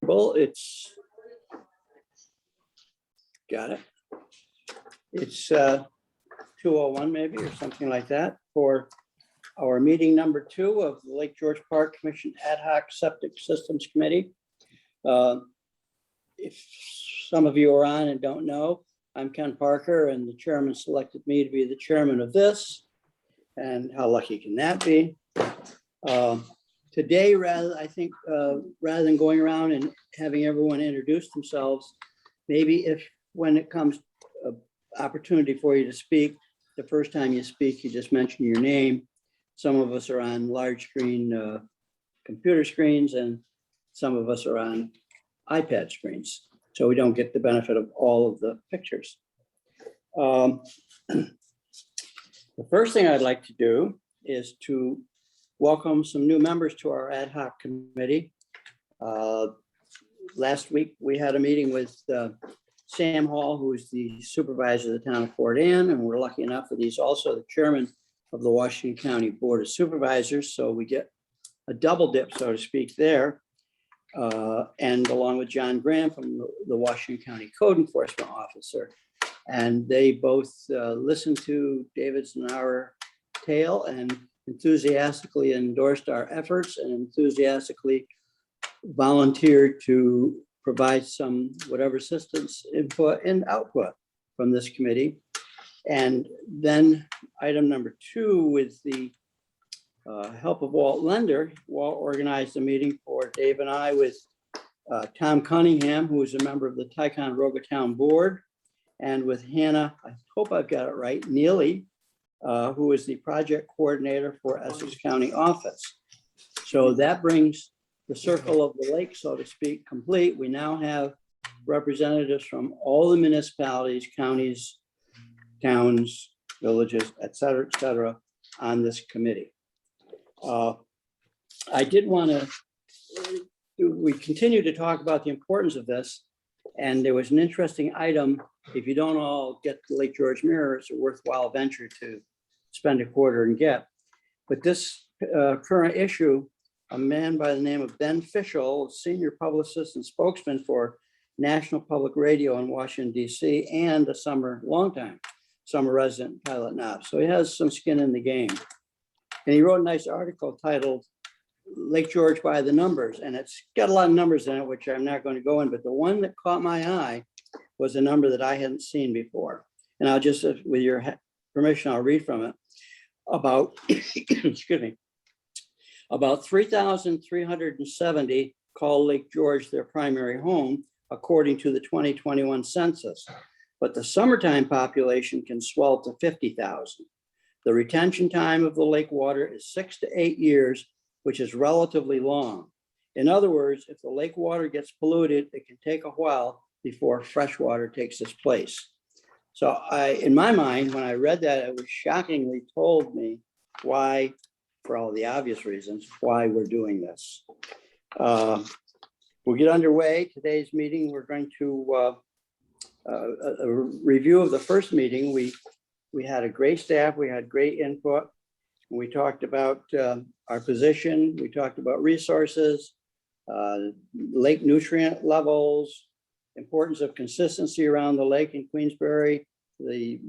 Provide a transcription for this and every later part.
Well, it's got it. It's 2:01 maybe or something like that for our meeting number 2 of the Lake George Park Commission Ad Hoc Septic Systems Committee. If some of you are on and don't know, I'm Ken Parker, and the chairman selected me to be the chairman of this. And how lucky can that be? Today, rather than going around and having everyone introduce themselves, maybe if when it comes opportunity for you to speak, the first time you speak, you just mention your name. Some of us are on large screen computer screens, and some of us are on iPad screens, so we don't get the benefit of all of the pictures. The first thing I'd like to do is to welcome some new members to our ad hoc committee. Last week, we had a meeting with Sam Hall, who is the supervisor of the town of Fort Anne, and we're lucky enough that he's also the chairman of the Washington County Board of Supervisors. So we get a double dip, so to speak, there. And along with John Graham from the Washington County Code Enforcement Officer. And they both listened to David's and our tale and enthusiastically endorsed our efforts and enthusiastically volunteered to provide some whatever assistance, input, and output from this committee. And then item number 2, with the help of Walt Lender, Walt organized a meeting for Dave and I with Tom Cunningham, who is a member of the Ticonderoga Town Board, and with Hannah, I hope I've got it right, Neely, who is the project coordinator for Essex County office. So that brings the circle of the lake, so to speak, complete. We now have representatives from all the municipalities, counties, towns, villages, et cetera, on this committee. I did want to, we continue to talk about the importance of this, and there was an interesting item. If you don't all get the Lake George Mirror, it's a worthwhile venture to spend a quarter and get. But this current issue, a man by the name of Ben Fischel, senior publicist and spokesman for National Public Radio in Washington, D.C., and a longtime summer resident pilot now. So he has some skin in the game. And he wrote a nice article titled Lake George by the Numbers. And it's got a lot of numbers in it, which I'm not going to go in, but the one that caught my eye was a number that I hadn't seen before. And I'll just, with your permission, I'll read from it. About, excuse me, about 3,370 call Lake George their primary home, according to the 2021 census. But the summertime population can swell to 50,000. The retention time of the lake water is 6 to 8 years, which is relatively long. In other words, if the lake water gets polluted, it can take a while before fresh water takes its place. So in my mind, when I read that, it was shockingly told me why, for all the obvious reasons, why we're doing this. We'll get underway. Today's meeting, we're going to a review of the first meeting. We had a great staff, we had great input. We talked about our position, we talked about resources, lake nutrient levels, importance of consistency around the lake in Queensbury, the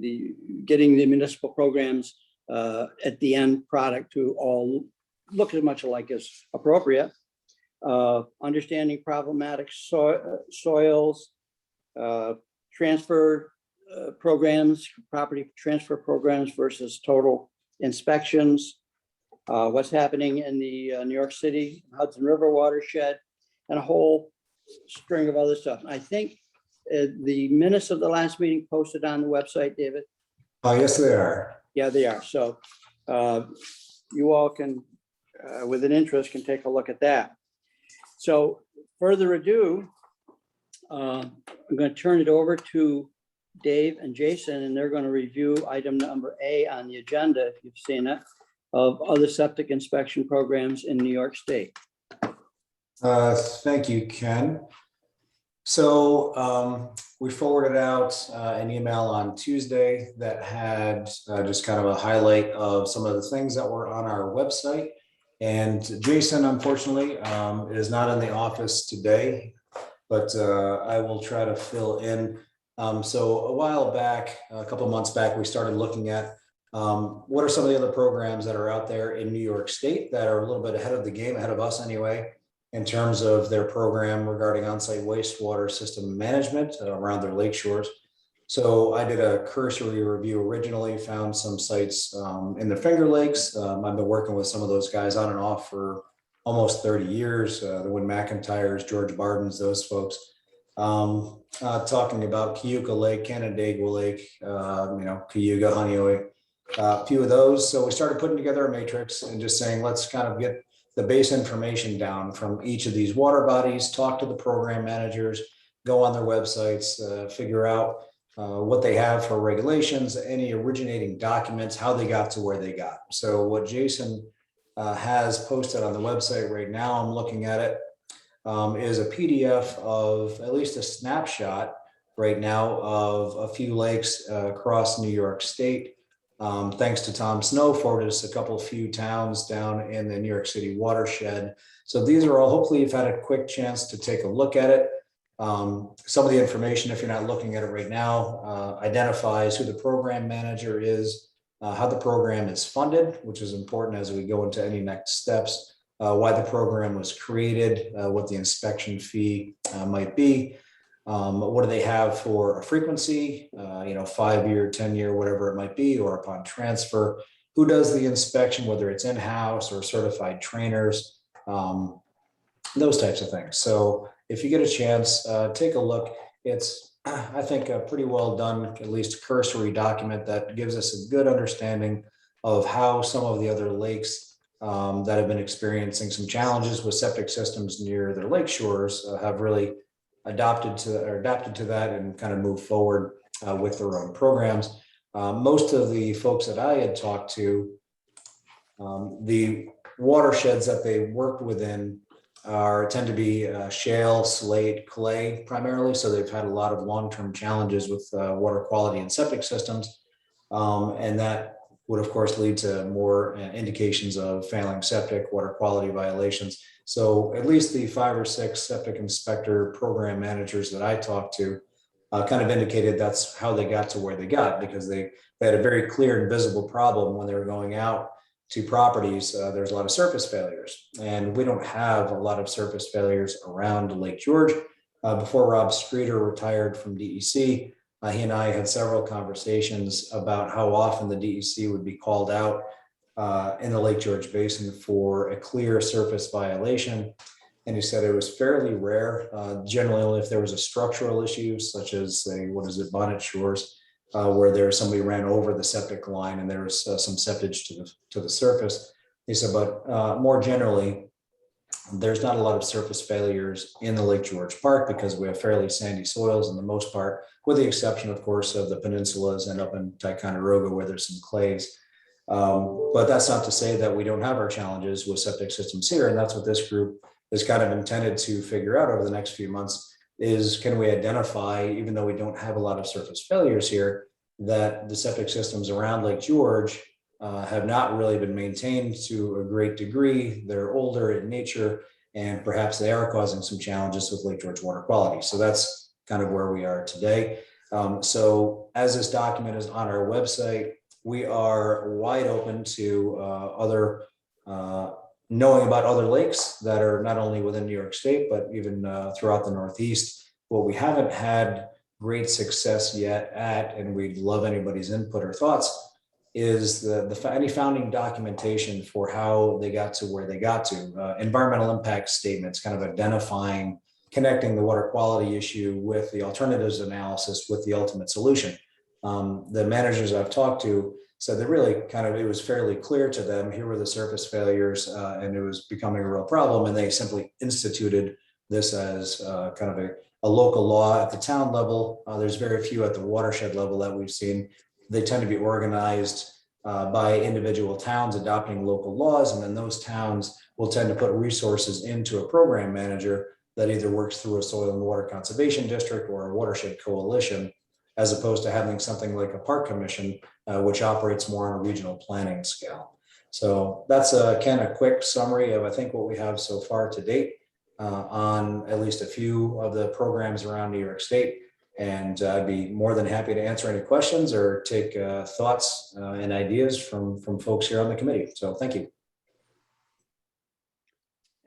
getting the municipal programs at the end product to all look as much alike as appropriate, understanding problematic soils, transfer programs, property transfer programs versus total inspections, what's happening in the New York City, Hudson River watershed, and a whole string of other stuff. I think the minutes of the last meeting posted on the website, David? Yes, they are. Yeah, they are. So you all can, with an interest, can take a look at that. So further ado, I'm going to turn it over to Dave and Jason, and they're going to review item number A on the agenda, if you've seen it, of other septic inspection programs in New York State. Thank you, Ken. So we forwarded out an email on Tuesday that had just kind of a highlight of some of the things that were on our website. And Jason, unfortunately, is not in the office today. but I will try to fill in. So a while back, a couple months back, we started looking at what are some of the other programs that are out there in New York State that are a little bit ahead of the game, ahead of us anyway, in terms of their program regarding on-site wastewater system management around their lake shores. So I did a cursory review originally, found some sites in the Finger Lakes. I've been working with some of those guys on and off for almost 30 years, the Win McIntyres, George Bardens, those folks. Talking about Cayuga Lake, Canandaigua Lake, Cayuga, Honeoye, a few of those. So we started putting together a matrix and just saying, let's kind of get the base information down from each of these water bodies, talk to the program managers, go on their websites, figure out what they have for regulations, any originating documents, how they got to where they got. So what Jason has posted on the website right now, I'm looking at it, is a PDF of at least a snapshot right now of a few lakes across New York State. Thanks to Tom Snow, forwarded us a few towns down in the New York City watershed. So these are all, hopefully you've had a quick chance to take a look at it. Some of the information, if you're not looking at it right now, identifies who the program manager is, how the program is funded, which is important as we go into any next steps, why the program was created, what the inspection fee might be, what do they have for a frequency, 5-year, 10-year, whatever it might be, or upon transfer, who does the inspection, whether it's in-house or certified trainers, those types of things. So if you get a chance, take a look. It's, I think, a pretty well done, at least cursory document that gives us a good understanding of how some of the other lakes that have been experiencing some challenges with septic systems near their lake shores have really adapted to that and kind of moved forward with their own programs. Most of the folks that I had talked to, the watersheds that they worked within tend to be shale, slate, clay primarily. So they've had a lot of long-term challenges with water quality and septic systems. And that would of course lead to more indications of failing septic water quality violations. So at least the 5 or 6 septic inspector program managers that I talked to kind of indicated that's how they got to where they got, because they had a very clear and visible problem when they were going out to properties. There's a lot of surface failures, and we don't have a lot of surface failures around Lake George. Before Rob Streeter retired from DEC, he and I had several conversations about how often the DEC would be called out in the Lake George Basin for a clear surface violation. And he said it was fairly rare, generally only if there was a structural issue, such as Bonnet Shores, where there somebody ran over the septic line and there was some septage to the surface. He said, but more generally, there's not a lot of surface failures in the Lake George Park because we have fairly sandy soils in the most part, with the exception, of course, of the peninsulas and up in Ticonderoga where there's some clays. But that's not to say that we don't have our challenges with septic systems here. And that's what this group is kind of intended to figure out over the next few months is, can we identify, even though we don't have a lot of surface failures here, that the septic systems around Lake George have not really been maintained to a great degree. They're older in nature, and perhaps they are causing some challenges with Lake George water quality. So that's kind of where we are today. So as this document is on our website, we are wide open to knowing about other lakes that are not only within New York State, but even throughout the Northeast. What we haven't had great success yet at, and we'd love anybody's input or thoughts, is any founding documentation for how they got to where they got to. Environmental impact statements, kind of identifying, connecting the water quality issue with the alternatives analysis with the ultimate solution. The managers I've talked to said that really it was fairly clear to them, here were the surface failures, and it was becoming a real problem. And they simply instituted this as kind of a local law at the town level. There's very few at the watershed level that we've seen. They tend to be organized by individual towns adopting local laws, and then those towns will tend to put resources into a program manager that either works through a soil and water conservation district or a watershed coalition, as opposed to having something like a park commission, which operates more on a regional planning scale. So that's a kind of quick summary of, I think, what we have so far to date. on at least a few of the programs around New York State. And I'd be more than happy to answer any questions or take thoughts and ideas from folks here on the committee. So thank you.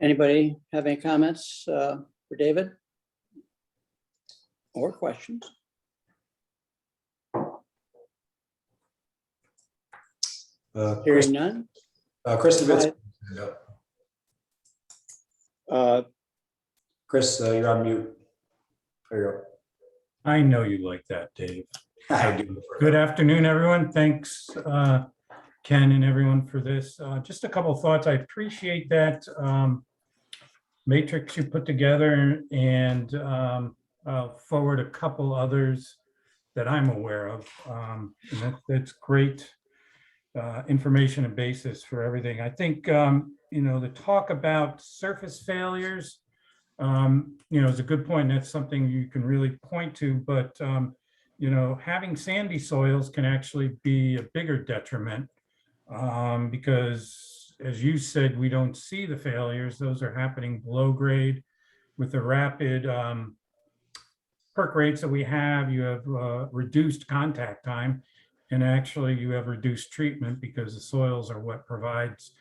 Anybody have any comments for David? Or questions? Hearing none. Chris, Chris, you're on mute. There you go. I know you like that, Dave. I do. Good afternoon, everyone. Thanks, Ken and everyone for this. Just a couple of thoughts. I appreciate that matrix you put together, and I'll forward a couple others that I'm aware of. And that's great information and basis for everything. I think, the talk about surface failures, is a good point. That's something you can really point to, but having sandy soils can actually be a bigger detriment because, as you said, we don't see the failures. Those are happening below grade with the rapid perk rates that we have. You have reduced contact time, and actually you have reduced treatment because the soils are what provides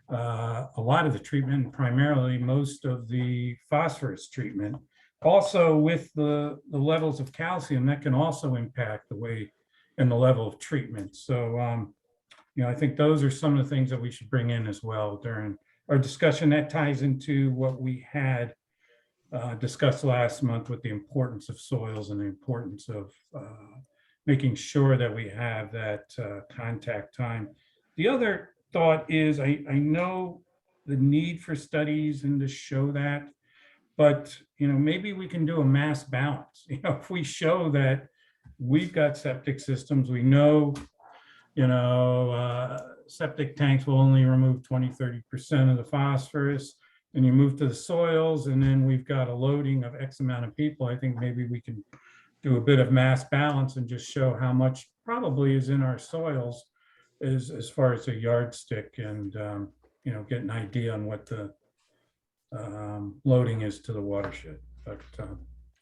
a lot of the treatment, and primarily most of the phosphorus treatment. Also, with the levels of calcium, that can also impact the way and the level of treatment. So, I think those are some of the things that we should bring in as well during our discussion. That ties into what we had discussed last month with the importance of soils and the importance of making sure that we have that contact time. The other thought is, I know the need for studies and to show that, but maybe we can do a mass balance. If we show that we've got septic systems, we know septic tanks will only remove 20-30% of the phosphorus, and you move to the soils, and then we've got a loading of X amount of people. I think maybe we can do a bit of mass balance and just show how much probably is in our soils as far as a yardstick, and get an idea on what the loading is to the watershed. But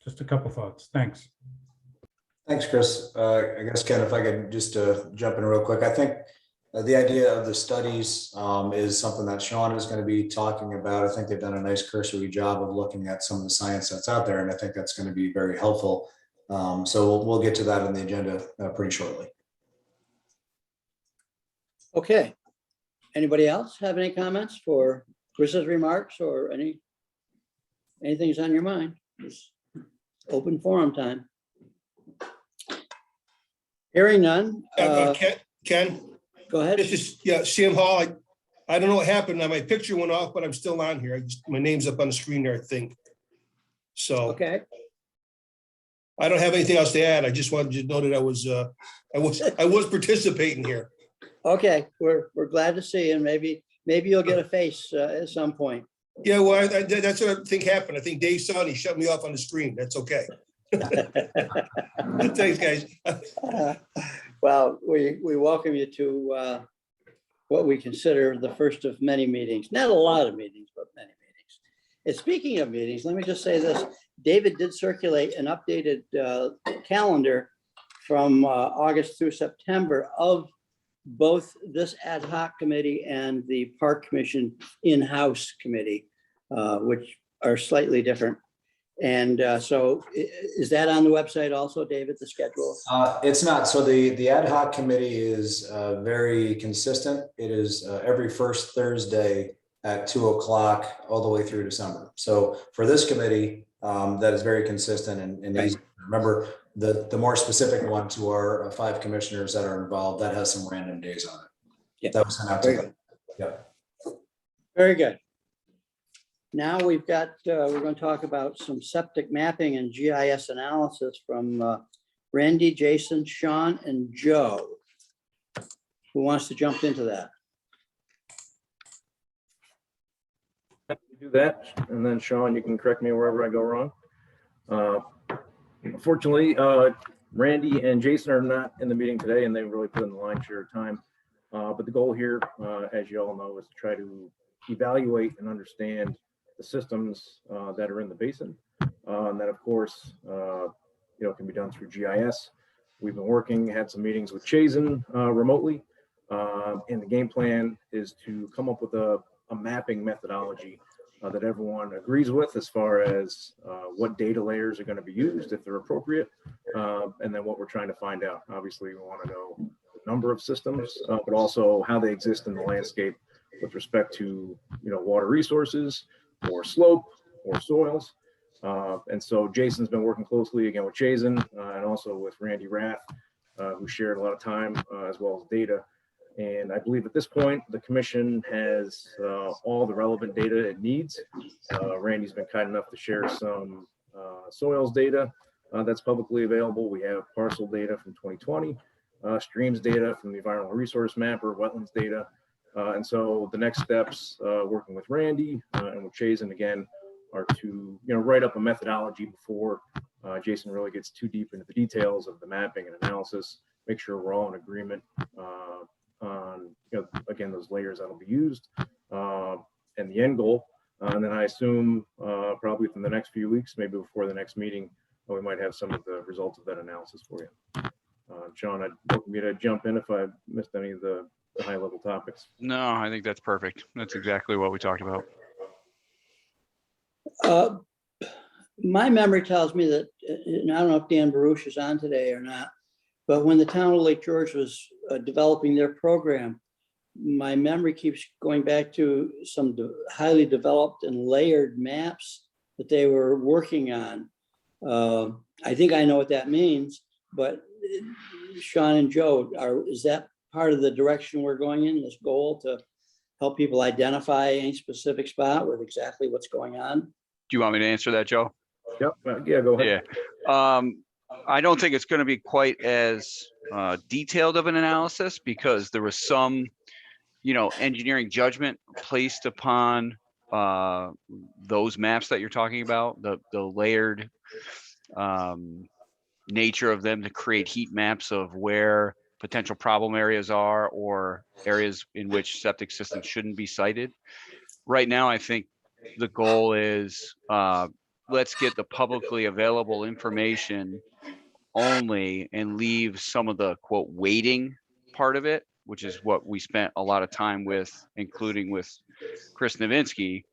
just a couple thoughts. Thanks. Thanks, Chris. I guess, Ken, if I could just jump in real quick. I think the idea of the studies is something that Sean is going to be talking about. I think they've done a nice cursory job of looking at some of the science that's out there, and I think that's going to be very helpful. So we'll get to that on the agenda pretty shortly. Okay. Anybody else have any comments for Chris's remarks or anything's on your mind? It's open forum time. Hearing none. Ken, Go ahead. this is Sam Hall. I don't know what happened. My picture went off, but I'm still on here. My name's up on the screen there, I think. So Okay. I don't have anything else to add. I just wanted you to know that I was participating here. Okay, we're glad to see you, and maybe you'll get a face at some point. Yeah, well, that's what I think happened. I think Dave saw it. He shut me off on the screen. That's okay. Thanks, guys. Well, we welcome you to what we consider the first of many meetings. Not a lot of meetings, but many meetings. And speaking of meetings, let me just say this. David did circulate an updated calendar from August through September of both this ad hoc committee and the Park Commission in-house committee, which are slightly different. And so is that on the website also, David, the schedule? It's not. So the ad hoc committee is very consistent. It is every first Thursday at 2:00 all the way through December. So for this committee, that is very consistent and easy. Remember, the more specific one to our 5 commissioners that are involved, that has some random days on it. Yeah. That was sent out to them. Yeah. Very good. Now we've got, we're going to talk about some septic mapping and GIS analysis from Randy, Jason, Sean, and Joe. Who wants to jump into that? Do that, and then Sean, you can correct me wherever I go wrong. Unfortunately, Randy and Jason are not in the meeting today, and they really put in the lion's share of time. But the goal here, as you all know, is to try to evaluate and understand the systems that are in the basin. And then, of course, can be done through GIS. We've been working, had some meetings with Chazen remotely. And the game plan is to come up with a mapping methodology that everyone agrees with as far as what data layers are going to be used if they're appropriate, and then what we're trying to find out. Obviously, we want to know the number of systems, but also how they exist in the landscape with respect to water resources or slope or soils. And so Jason's been working closely again with Chazen and also with Randy Rath, who shared a lot of time as well as data. And I believe at this point, the commission has all the relevant data it needs. Randy's been kind enough to share some soils data that's publicly available. We have parcel data from 2020, streams data from the environmental resource mapper, wetlands data. And so the next steps, working with Randy and with Chazen again, are to write up a methodology before Jason really gets too deep into the details of the mapping and analysis. Make sure we're all in agreement on again those layers that'll be used and the end goal. And then I assume probably within the next few weeks, maybe before the next meeting, we might have some of the results of that analysis for you. John, I'd welcome you to jump in if I missed any of the high level topics. No, I think that's perfect. That's exactly what we talked about. My memory tells me that, and I don't know if Dan Baruch is on today or not, but when the town of Lake George was developing their program, my memory keeps going back to some highly developed and layered maps that they were working on. I think I know what that means, but Sean and Joe, is that part of the direction we're going in, this goal to help people identify any specific spot with exactly what's going on? Do you want me to answer that, Joe? Yep. Yeah, go ahead. Yeah. I don't think it's going to be quite as detailed of an analysis because there was some, engineering judgment placed upon those maps that you're talking about, the layered nature of them to create heat maps of where potential problem areas are or areas in which septic systems shouldn't be sited. Right now, I think the goal is let's get the publicly available information only and leave some of the quote weighting part of it, which is what we spent a lot of time with, including with Chris Nowinski,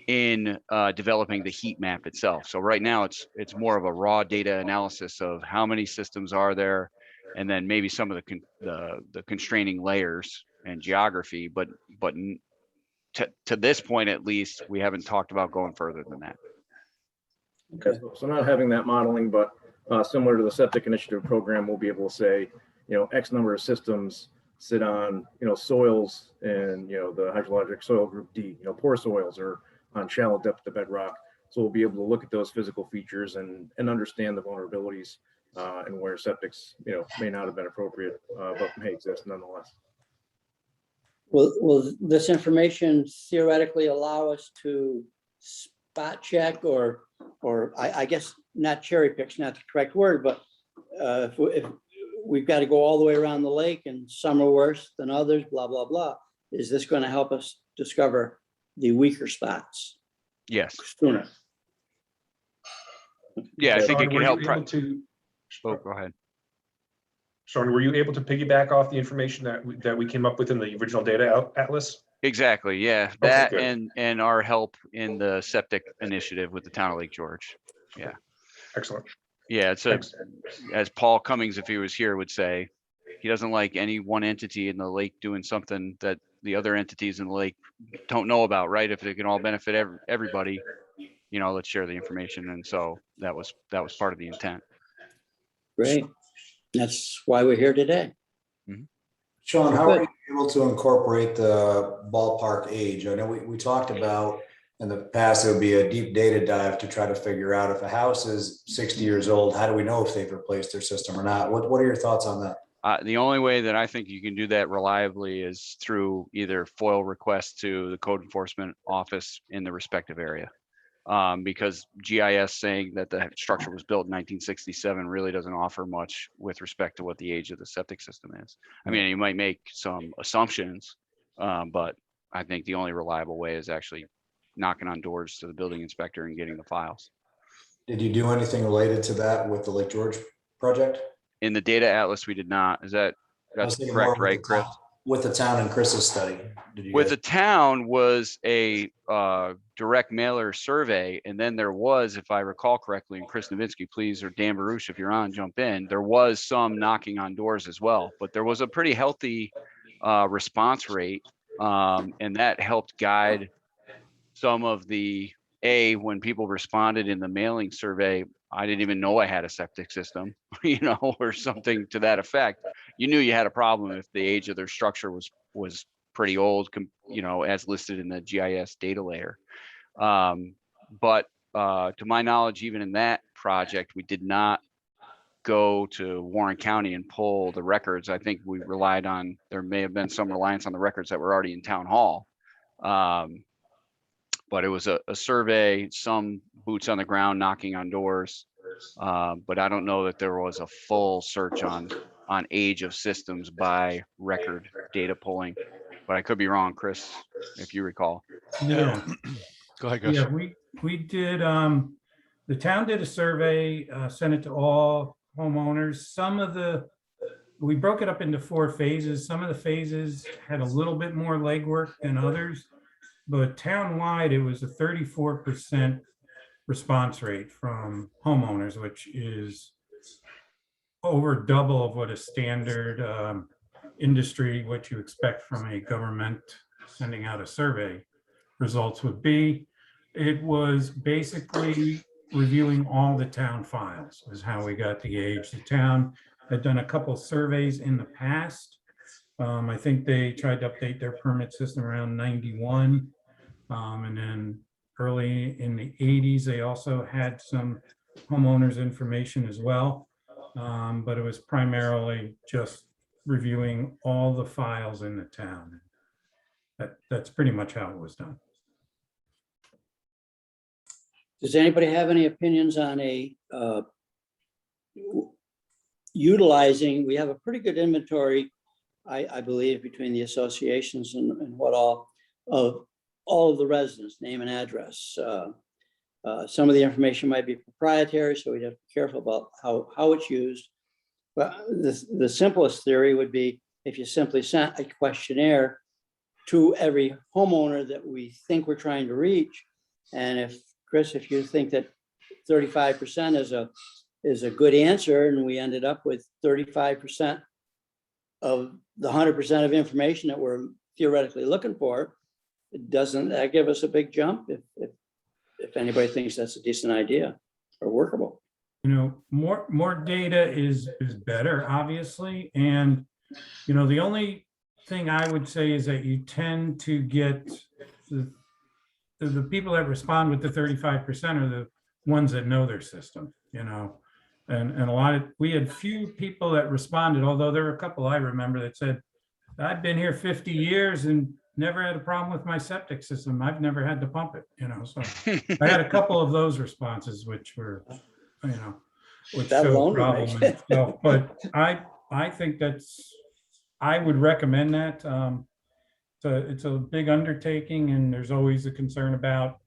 in developing the heat map itself. So right now it's more of a raw data analysis of how many systems are there, and then maybe some of the constraining layers and geography. But to this point, at least, we haven't talked about going further than that. Okay, so not having that modeling, but similar to the septic initiative program, we'll be able to say, X number of systems sit on, soils and, the hydrologic soil group D, poor soils or on shallow depth of bedrock. So we'll be able to look at those physical features and understand the vulnerabilities and where septics, may not have been appropriate, but may exist nonetheless. Will this information theoretically allow us to spot check or I guess not cherry pick's not the correct word, but if we've got to go all the way around the lake and some are worse than others, blah, blah, blah, is this going to help us discover the weaker spots Yes. sooner? Yeah, I think Sean, it can were help. you able to, Oh, go ahead. Sean, were you able to piggyback off the information that we came up with in the original data atlas? Exactly. Yeah, Okay, that good. and our help in the septic initiative with the town of Lake George. Yeah. Excellent. Yeah, it's Thanks. as Paul Cummings, if he was here, would say, he doesn't like any one entity in the lake doing something that the other entities in the lake don't know about, right? If it can all benefit everybody, let's share the information. And so that was part of the intent. Great. That's why we're here today. Sean, how are you able to incorporate the ballpark age? I know we talked about in the past, it would be a deep data dive to try to figure out if a house is 60 years old, how do we know if they've replaced their system or not? What are your thoughts on that? The only way that I think you can do that reliably is through either FOIL requests to the code enforcement office in the respective area. Because GIS saying that the structure was built in 1967 really doesn't offer much with respect to what the age of the septic system is. I mean, you might make some assumptions, but I think the only reliable way is actually knocking on doors to the building inspector and getting the files. Did you do anything related to that with the Lake George project? In the data atlas, we did not. I was That's thinking correct, more with right, the Chris? town- With the town and Chris's study. Did you With guys? the town was a direct mailer survey, and then there was, if I recall correctly, and Chris Novinsky, please, or Dan Baruch, if you're on, jump in. There was some knocking on doors as well, but there was a pretty healthy response rate, and that helped guide some of the when people responded in the mailing survey. I didn't even know I had a septic system, or something to that effect. You knew you had a problem if the age of their structure was pretty old, as listed in the GIS data layer. But to my knowledge, even in that project, we did not go to Warren County and pull the records. I think we relied on, there may have been some reliance on the records that were already in town hall. But it was a survey, some boots on the ground, knocking on doors. But I don't know that there was a full search on age of systems by record data pulling. But I could be wrong, Chris, if you recall. Yeah, Go ahead, Chris. yeah, we did, the town did a survey, sent it to all homeowners. We broke it up into 4 phases. Some of the phases had a little bit more legwork than others, but townwide, it was a 34% response rate from homeowners, which is over double of what a standard industry, what you expect from a government sending out a survey results would be. It was basically reviewing all the town files is how we got the age. The town had done a couple surveys in the past. I think they tried to update their permit system around 91. And then early in the 80s, they also had some homeowners information as well. But it was primarily just reviewing all the files in the town. That's pretty much how it was done. Does anybody have any opinions on utilizing, we have a pretty good inventory, I believe, between the associations and what all of the residents, name and address. Some of the information might be proprietary, so we'd have to be careful about how it's used. But the simplest theory would be if you simply sent a questionnaire to every homeowner that we think we're trying to reach. And if, Chris, if you think that 35% is a good answer, and we ended up with 35% of the 100% of information that we're theoretically looking for, doesn't that give us a big jump if anybody thinks that's a decent idea or workable? More data is better, obviously. And, the only thing I would say is that you tend to get the people that respond with the 35% are the ones that know their system, and we had few people that responded, although there were a couple I remember that said, I've been here 50 years and never had a problem with my septic system. I've never had to pump it, so I had a couple of those responses, which were, which That showed alone would problem make in itself. But I think I would recommend that. It's a big undertaking, and there's always a concern about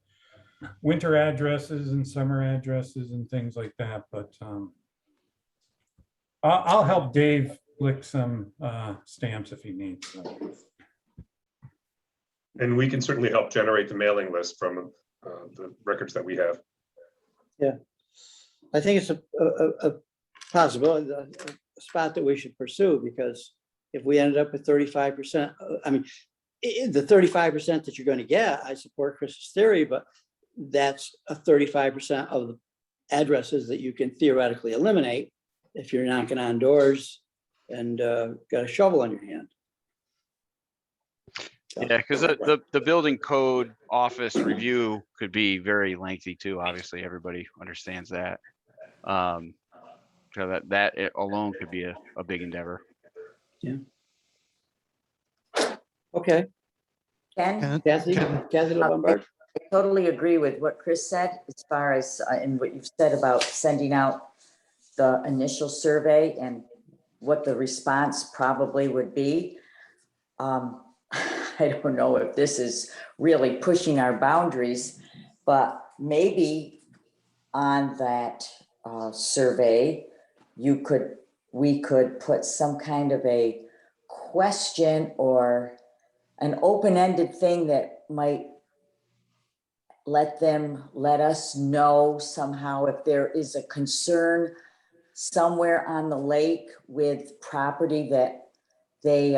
winter addresses and summer addresses and things like that. But I'll help Dave lick some stamps if he needs. And we can certainly help generate the mailing list from the records that we have. Yeah, I think it's a possibility, a spot that we should pursue, because if we ended up with 35%, I mean, the 35% that you're going to get, I support Chris's theory, but that's a 35% of the addresses that you can theoretically eliminate if you're knocking on doors and got a shovel on your hand. Yeah, because the building code office review could be very lengthy too. Obviously, everybody understands that. So that it alone could be a big endeavor. Yeah. Okay. Ken, Kathy Lombard. I totally agree with what Chris said as far as, and what you've said about sending out the initial survey and what the response probably would be. I don't know if this is really pushing our boundaries, but maybe on that survey, we could put some kind of a question or an open-ended thing that might let us know somehow if there is a concern somewhere on the lake with property that they,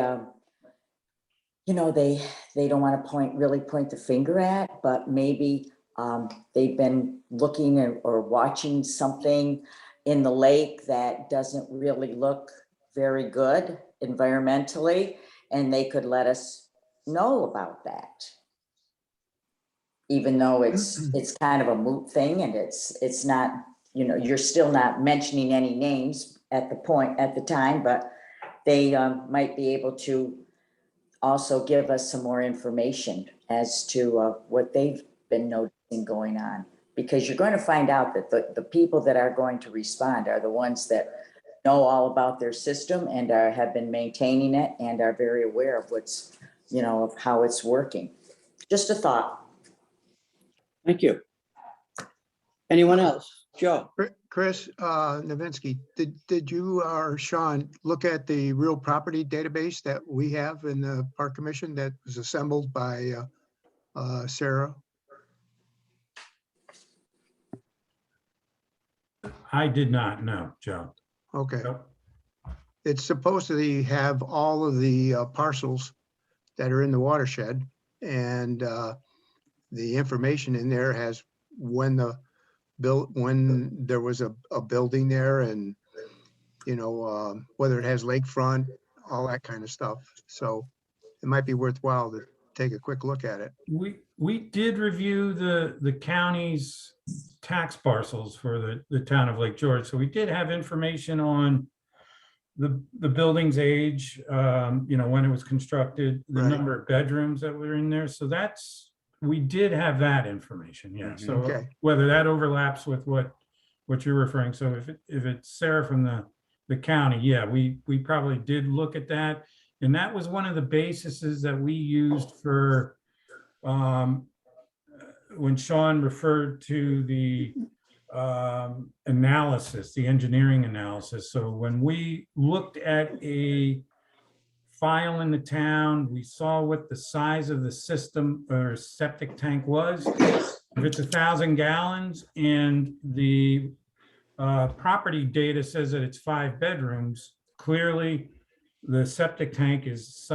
they don't want to really point the finger at, but maybe they've been looking or watching something in the lake that doesn't really look very good environmentally, and they could let us know about that. Even though it's kind of a moot thing, and it's not, you're still not mentioning any names at the time, but they might be able to also give us some more information as to what they've been noticing going on. Because you're going to find out that the people that are going to respond are the ones that know all about their system and have been maintaining it and are very aware of what's, of how it's working. Just a thought. Thank you. Anyone else? Joe? Chris Novinsky, did you or Sean look at the real property database that we have in the Park Commission that was assembled by Sarah? I did not know, Joe. Okay. Nope. It's supposed to have all of the parcels that are in the watershed, and the information in there has when there was a building there, and whether it has lakefront, all that kind of stuff. So it might be worthwhile to take a quick look at it. We did review the county's tax parcels for the town of Lake George. So we did have information on the building's age, when it was constructed, the Right. number of bedrooms that were in there. So we did have that information, yeah. So Okay. whether that overlaps with what you're referring, so if it's Sarah from the county, yeah, we probably did look at that. And that was one of the bases that we used for when Sean referred to the analysis, the engineering analysis. So when we looked at a file in the town, we saw what the size of the system or septic tank was. If it's 1,000 gallons and the property data says that it's 5 bedrooms, clearly the septic tank is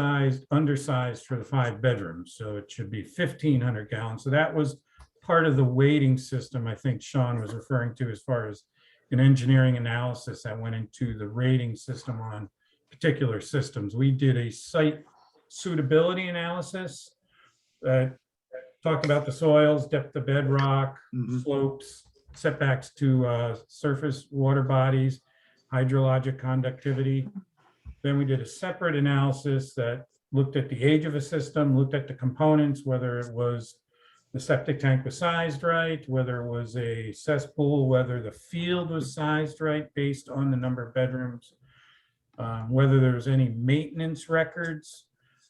undersized for the 5 bedrooms. So it should be 1,500 gallons. So that was part of the weighting system I think Sean was referring to as far as an engineering analysis that went into the rating system on particular systems. We did a site suitability analysis that talked about the soils, depth of bedrock, slopes, setbacks to surface water bodies, hydrologic conductivity. Then we did a separate analysis that looked at the age of a system, looked at the components, whether it was the septic tank was sized right, whether it was a cesspool, whether the field was sized right based on the number of bedrooms, whether there was any maintenance records,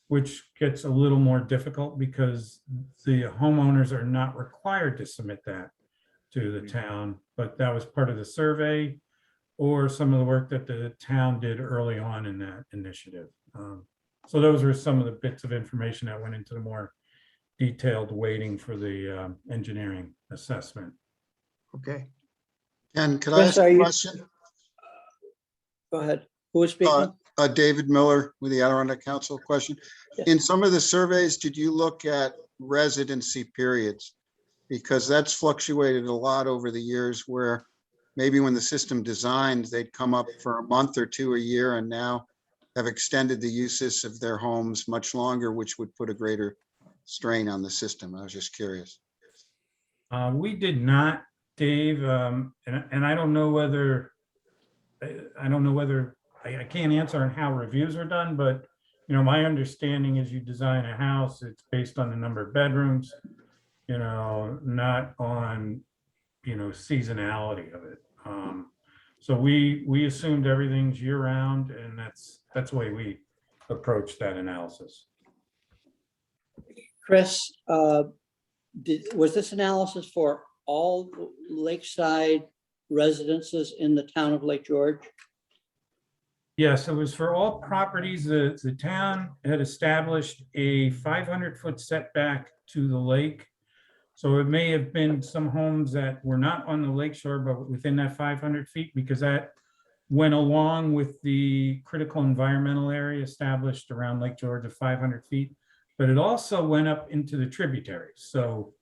which gets a little more difficult because the homeowners are not required to submit that to the town, but that was part of the survey or some of the work that the town did early on in that initiative. So those were some of the bits of information that went into the more detailed weighting for the engineering assessment. Okay. And could I Chris, ask a question? Go ahead. Who is speaking? David Miller with the Adirondack Council. Question. Yes. In some of the surveys, did you look at residency periods? Because that's fluctuated a lot over the years, where maybe when the system designed, they'd come up for a month or two a year and now have extended the uses of their homes much longer, which would put a greater strain on the system. I was just curious. We did not, Dave, and I don't know whether, I can't answer on how reviews are done, but my understanding is you design a house, it's based on the number of bedrooms, not on, seasonality of it. So we assumed everything's year round, and that's the way we approach that analysis. Chris, was this analysis for all lakeside residences in the town of Lake George? Yes, it was for all properties. The town had established a 500-foot setback to the lake. So it may have been some homes that were not on the lake shore, but within that 500 feet, because that went along with the critical environmental area established around Lake George of 500 feet. But it also went up into the tributaries. So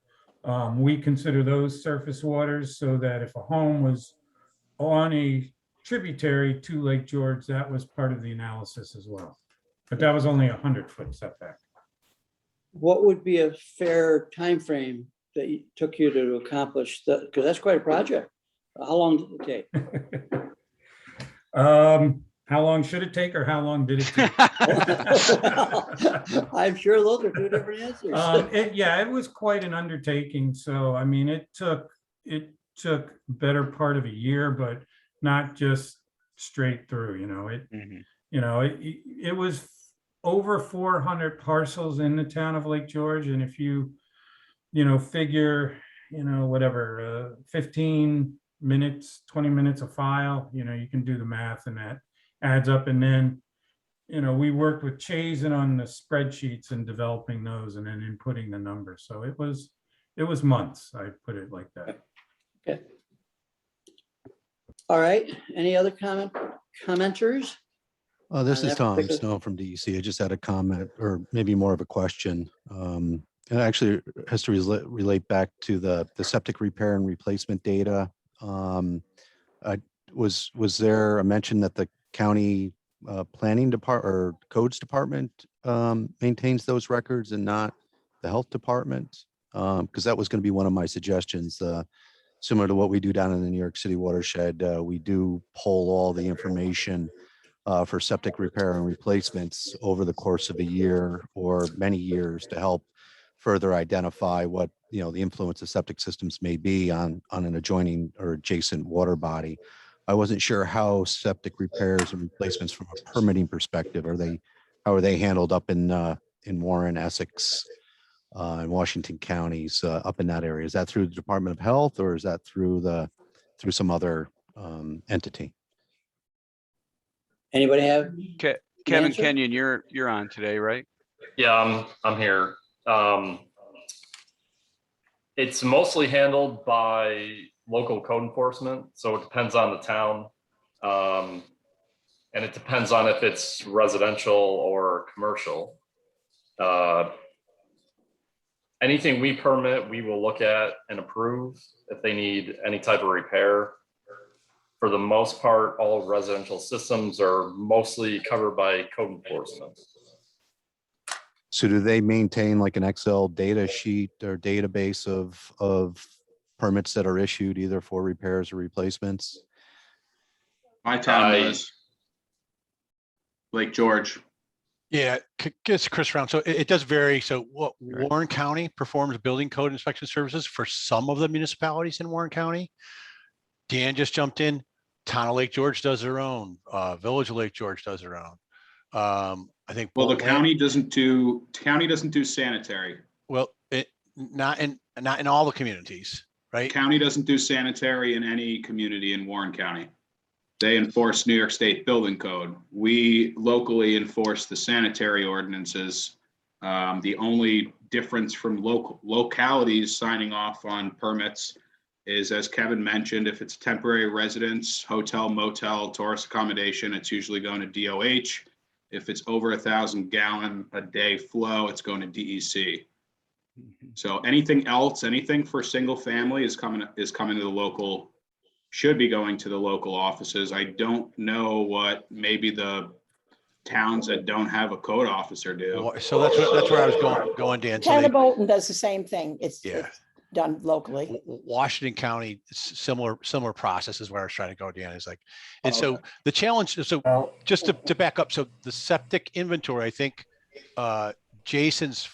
we consider those surface waters, so that if a home was on a tributary to Lake George, that was part of the analysis as well. But that was only a 100-foot setback. What would be a fair time frame that took you to accomplish that? Because that's quite a project. How long did it take? How long should it take, or how long did it take? I'm sure those are two different answers. Yeah, it was quite an undertaking. So, I mean, it took better part of a year, but not just straight through, it was over 400 parcels in the town of Lake George. And if you figure, whatever, 15 minutes, 20 minutes a file, you can do the math, and that adds up. And then, we worked with Chazen on the spreadsheets and developing those and then inputting the numbers. So it was months, I put it like that. Okay. All right. Any other commenters? This is that Tom particular- Snow from DEC. I just had a comment, or maybe more of a question. It actually has to relate back to the septic repair and replacement data. Was there a mention that the county planning department or codes department maintains those records and not the health department? Because that was going to be one of my suggestions. Similar to what we do down in the New York City watershed, we do pull all the information for septic repair and replacements over the course of a year or many years to help further identify what the influence of septic systems may be on an adjoining or adjacent water body. I wasn't sure how septic repairs and replacements from a permitting perspective how are they handled up in Warren, Essex, in Washington counties, up in that area? Is that through the Department of Health, or is that through some other entity? Anybody have? Kevin answer? Kenyon, you're on today, right? Yeah, I'm here. It's mostly handled by local code enforcement, so it depends on the town. And it depends on if it's residential or commercial. Anything we permit, we will look at and approve if they need any type of repair. For the most part, all residential systems are mostly covered by code enforcement. So do they maintain like an Excel data sheet or database of permits that are issued either for repairs or replacements? My town does. Lake George. Yeah, it's Chris Brown. So it does vary. So what Warren County performs building code inspection services for some of the municipalities in Warren County. Dan just jumped in. Town of Lake George does their own. Village of Lake George does their own. I think. Well, the county doesn't do sanitary. Well, not in all the communities, right? County doesn't do sanitary in any community in Warren County. They enforce New York State building code. We locally enforce the sanitary ordinances. The only difference from localities signing off on permits is, as Kevin mentioned, if it's temporary residence, hotel, motel, tourist accommodation, it's usually going to DOH. If it's over 1,000 gallon a day flow, it's going to DEC. So anything else, anything for single family is coming to the local, should be going to the local offices. I don't know what maybe the towns that don't have a code officer do. So that's where I was going, Dan. So Town of Bolton does the same thing. It's yeah. done locally. Washington County, similar process is where I was trying to go, Dan. Is like, and so the challenge. So just to back up, so the septic inventory, I think Jason's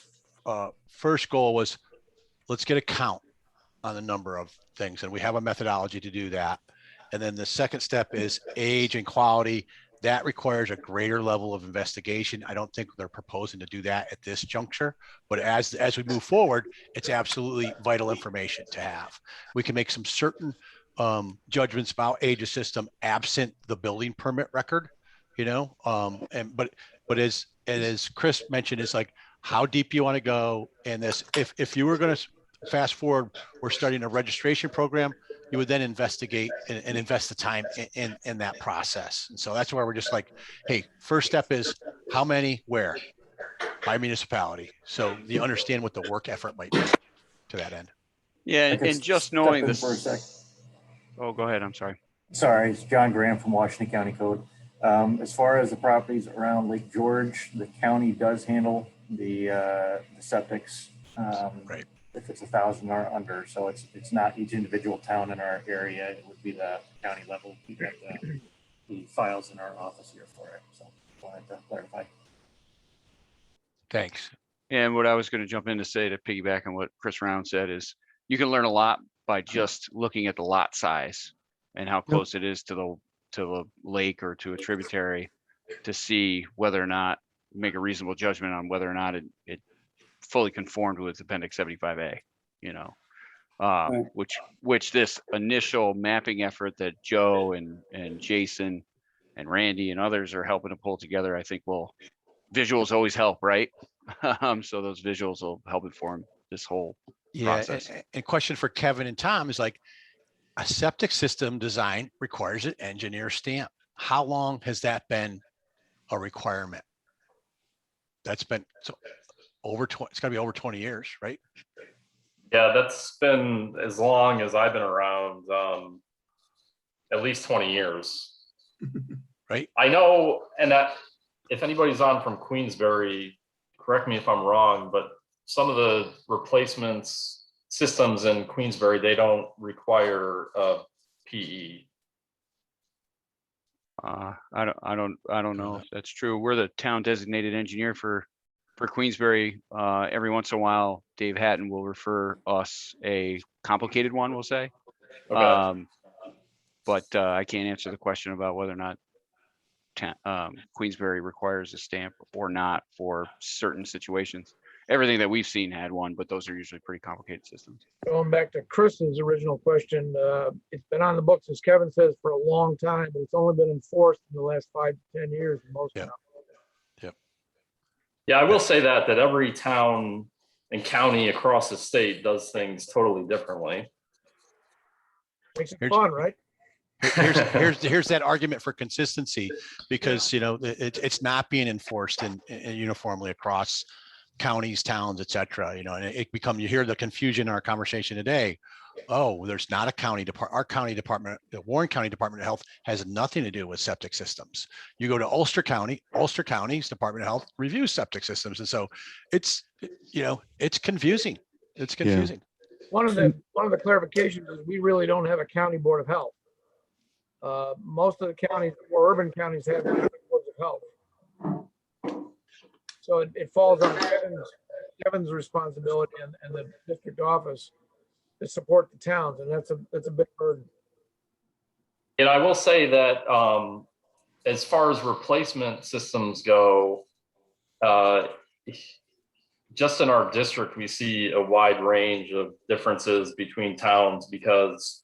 first goal was, let's get a count on the number of things, and we have a methodology to do that. And then the second step is age and quality. That requires a greater level of investigation. I don't think they're proposing to do that at this juncture, but as we move forward, it's absolutely vital information to have. We can make some certain judgments about age of system absent the building permit record, but as Chris mentioned, it's like how deep you want to go in this. If you were going to fast forward, we're starting a registration program, you would then investigate and invest the time in that process. And so that's where we're just like, hey, first step is how many, where, by municipality. So you understand what the work effort might be to that end. Yeah, and just knowing this. For a this. sec. Oh, go ahead. I'm sorry. Sorry, it's John Graham from Washington County Code. As far as the properties around Lake George, the county does handle the septics. Right. If it's 1,000 or under, so it's not each individual town in our area. It would be the county level. We got the files in our office here for it. So wanted to clarify. Thanks. And what I was going to jump in to say to piggyback on what Chris Round said is you can learn a lot by just looking at the lot size and how close it is to the lake or to a tributary to see whether or not make a reasonable judgment on whether or not it fully conformed with Appendix 75A, which this initial mapping effort that Joe and Jason and Randy and others are helping to pull together, I think visuals always help, right? So those visuals will help inform this whole process. And question for Kevin and Tom is like, a septic system design requires an engineer stamp. How long has that been a requirement? That's been over 20, it's gotta be over 20 years, right? Yeah, that's been as long as I've been around, at least 20 years. Right. I know, and if anybody's on from Queensbury, correct me if I'm wrong, but some of the replacements systems in Queensbury, they don't require a PE. I don't know if that's true. We're the town designated engineer for Queensbury. Every once in a while, Dave Hatton will refer us a complicated one, we'll say. Okay. But I can't answer the question about whether or not Queensbury requires a stamp or not for certain situations. Everything that we've seen had one, but those are usually pretty complicated systems. Going back to Chris's original question, it's been on the books, as Kevin says, for a long time, but it's only been enforced in the last 5 to 10 years in most towns. Yeah, I will say that every town and county across the state does things totally differently. Makes it fun, right? Here's that argument for consistency, because it's not being enforced in uniformly across counties, towns, et cetera, and it becomes, you hear the confusion in our conversation today. Oh, there's not a county department. Our county department, the Warren County Department of Health, has nothing to do with septic systems. You go to Ulster County's Department of Health reviews septic systems. And so it's confusing. It's confusing. Yeah. One of the clarifications is we really don't have a county board of health. Most of the counties or urban counties have boards of health. So it falls on Kevin's responsibility and the district office to support the towns, and that's a big burden. And I will say that as far as replacement systems go, just in our district, we see a wide range of differences between towns, because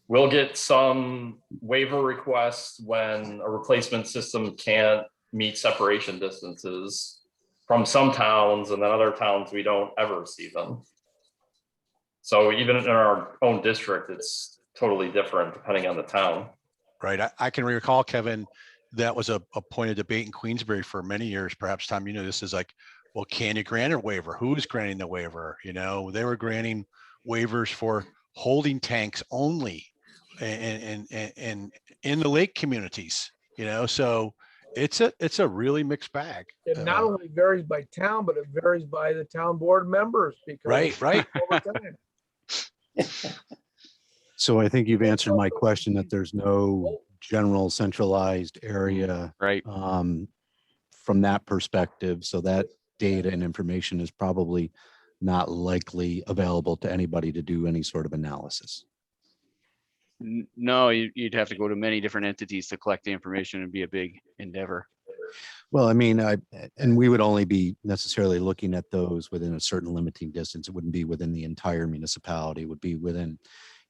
we'll get some waiver requests when a replacement system can't meet separation distances from some towns, and then other towns we don't ever see them. So even in our own district, it's totally different depending on the town. Right. I can recall, Kevin, that was a point of debate in Queensbury for many years. Perhaps, Tom, this is like, well, can you grant a waiver? Who's granting the waiver? They were granting waivers for holding tanks only and in the lake communities, so it's a really mixed bag. It not only varies by town, but it varies by the town board members. Because right. Over time. So I think you've answered my question that there's no general centralized area from that perspective. So that data and information is probably not likely available to anybody to do any sort of analysis. No, you'd have to go to many different entities to collect the information and be a big endeavor. Well, I mean, and we would only be necessarily looking at those within a certain limiting distance. It wouldn't be within the entire municipality. It would be within,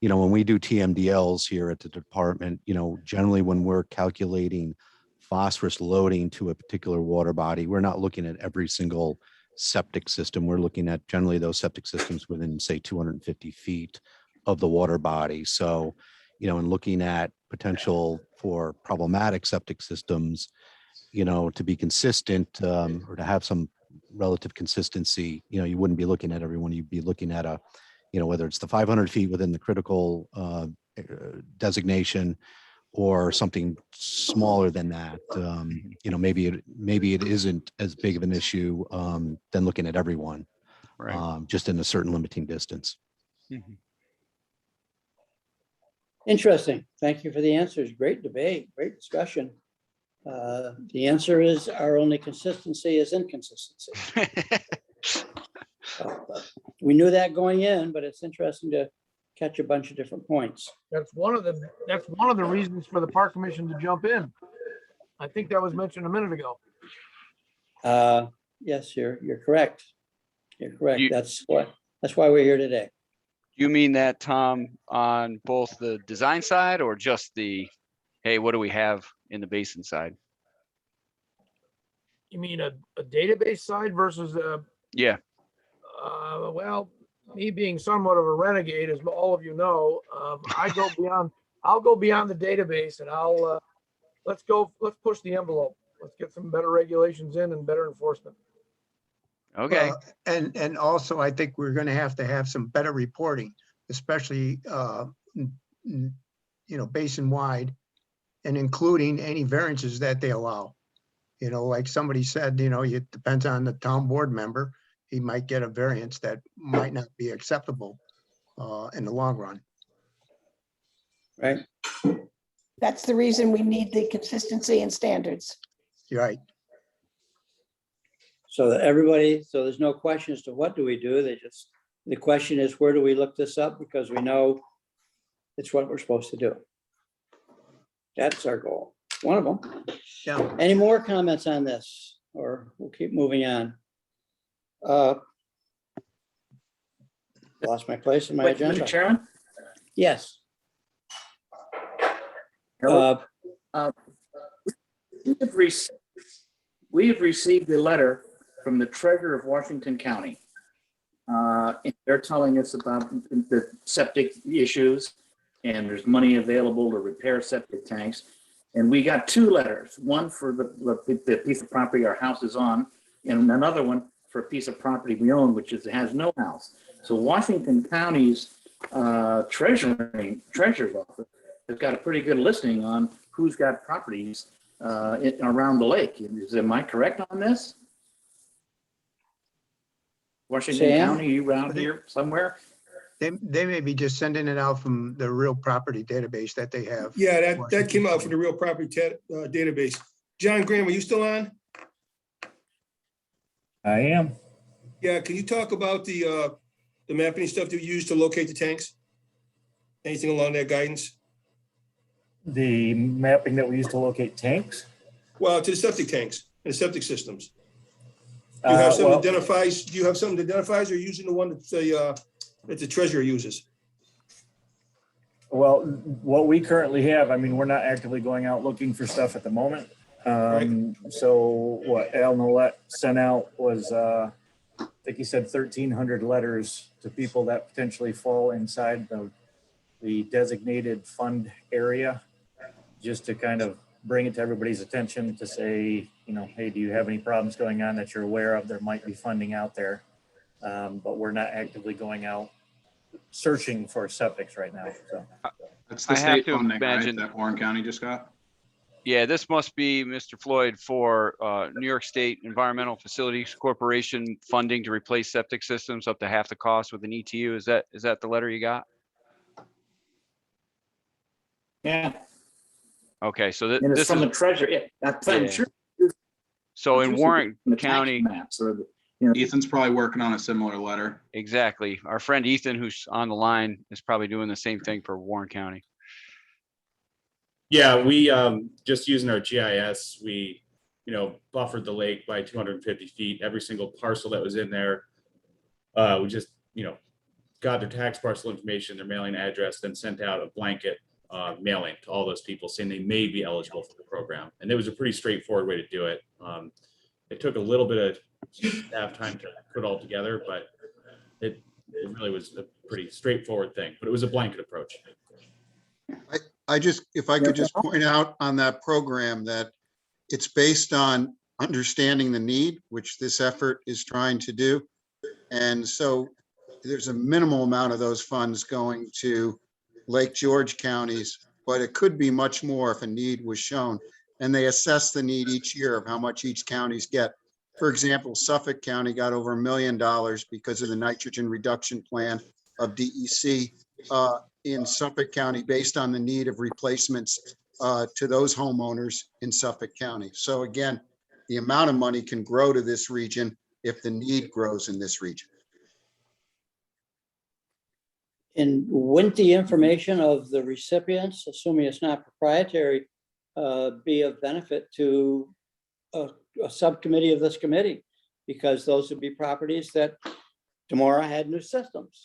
when we do TMDLs here at the department, generally when we're calculating phosphorus loading to a particular water body, we're not looking at every single septic system. We're looking at generally those septic systems within, say, 250 feet of the water body. So, in looking at potential for problematic septic systems, to be consistent or to have some relative consistency, you wouldn't be looking at everyone. You'd be looking at whether it's the 500 feet within the critical designation or something smaller than that. Maybe it isn't as big of an issue than looking at everyone, Right. just in a certain limiting distance. Mhm. Interesting. Thank you for the answers. Great debate, great discussion. The answer is our only consistency is inconsistency. We knew that going in, but it's interesting to catch a bunch of different points. That's one of the reasons for the park commission to jump in. I think that was mentioned a minute ago. Yes, you're correct. You're correct. You- That's why we're here today. You mean that, Tom, on both the design side or just the, hey, what do we have in the basin side? You mean a database side versus a, Yeah. well, me being somewhat of a renegade, as all of you know, I'll go beyond the database and let's push the envelope. Let's get some better regulations in and better enforcement. Okay. And also, I think we're going to have some better reporting, especially, basin wide, and including any variances that they allow. Like somebody said, it depends on the town board member. He might get a variance that might not be acceptable in the long run. Right. That's the reason we need the consistency and standards. You're right. So that so there's no question as to what do we do. The question is, where do we look this up? Because we know it's what we're supposed to do. That's our goal. One of them. Yeah. Any more comments on this, or we'll keep moving on? Lost my place in my Wait, agenda. Mr. Chairman? Yes. We have received a letter from the treasurer of Washington County. And they're telling us about the septic issues, and there's money available to repair septic tanks. And we got two letters, one for the piece of property our house is on, and another one for a piece of property we own, which has no house. So Washington County's treasurer's office has got a pretty good listing on who's got properties around the lake. Am I correct on this? Washington Sam? County, you around here somewhere? They may be just sending it out from the real property database that they have. Yeah, that came out from the real property database. John Graham, are you still on? I am. Yeah, can you talk about the mapping stuff you use to locate the tanks? Anything along that guidance? The mapping that we use to locate tanks? Well, to the septic tanks and the septic systems. Do you have something that identifies? Do you have something that identifies, or are you using the one that the treasurer uses? Well, what we currently have, I mean, we're not actively going out looking for stuff at the moment. So what Al Nolet sent out was, I think he said 1,300 letters to people that potentially fall inside the designated fund area, just to kind of bring it to everybody's attention to say, hey, do you have any problems going on that you're aware of? There might be funding out there, but we're not actively going out searching for septics right now. So That's the I have state to funding, right, imagine- that Warren County just got? Yeah, this must be, Mr. Floyd, for New York State Environmental Facilities Corporation funding to replace septic systems up to half the cost with an ETU. Is that the letter you got? yeah, Okay, so and it's this from is, the treasurer. Yeah, I'm sure. so in Warren The tax County, maps or Ethan's probably working on a similar letter. exactly. Our friend Ethan, who's on the line, is probably doing the same thing for Warren County. Yeah, we just using our GIS, we, buffered the lake by 250 feet. Every single parcel that was in there, we just, got their tax parcel information, their mailing address, then sent out a blanket mailing to all those people saying they may be eligible for the program. And it was a pretty straightforward way to do it. It took a little bit of staff time to put all together, but it really was a pretty straightforward thing. But it was a blanket approach. If I could just point out on that program that it's based on understanding the need, which this effort is trying to do. And so there's a minimal amount of those funds going to Lake George counties, but it could be much more if a need was shown. And they assess the need each year of how much each counties get. For example, Suffolk County got over $1 million because of the nitrogen reduction plan of DEC in Suffolk County based on the need of replacements to those homeowners in Suffolk County. So again, the amount of money can grow to this region if the need grows in this region. And wouldn't the information of the recipients, assuming it's not proprietary, be of benefit to a subcommittee of this committee? Because those would be properties that tomorrow had new systems.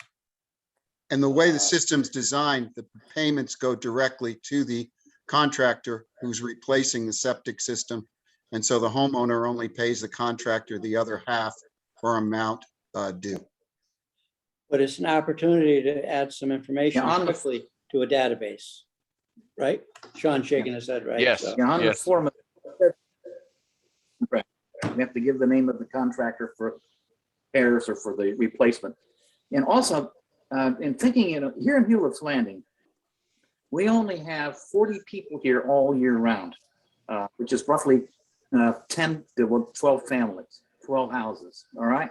And the way the system's designed, the payments go directly to the contractor who's replacing the septic system. And so the homeowner only pays the contractor the other half for amount due. But it's an opportunity to add some information quickly to a database, right? Sean shaking his head, right? Yes. So- Yeah, on the Yes. form. Right. We have to give the name of the contractor for repairs or for the replacement. And also, in thinking, here in Hewlett's Landing, we only have 40 people here all year round, which is roughly 10 to 12 families, 12 houses, all right?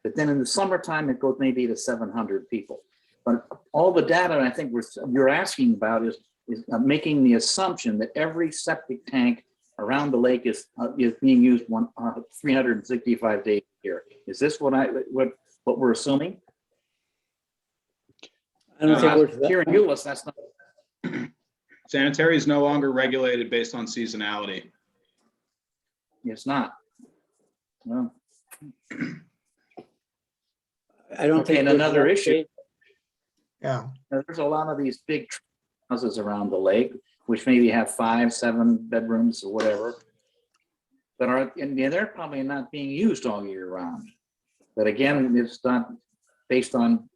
But then in the summertime, it goes maybe to 700 people. But all the data I think you're asking about is making the assumption that every septic tank around the lake is being used 365 days a year. Is this what we're assuming? I don't think we're Here in Hewlett, that's not. Sanitary is no longer regulated based on seasonality. It's not. No. I don't Okay, think. and we're another that issue. big. Yeah. There's a lot of these big houses around the lake, which maybe have 5, 7 bedrooms or whatever. But they're probably not being used all year round. But again, it's not based on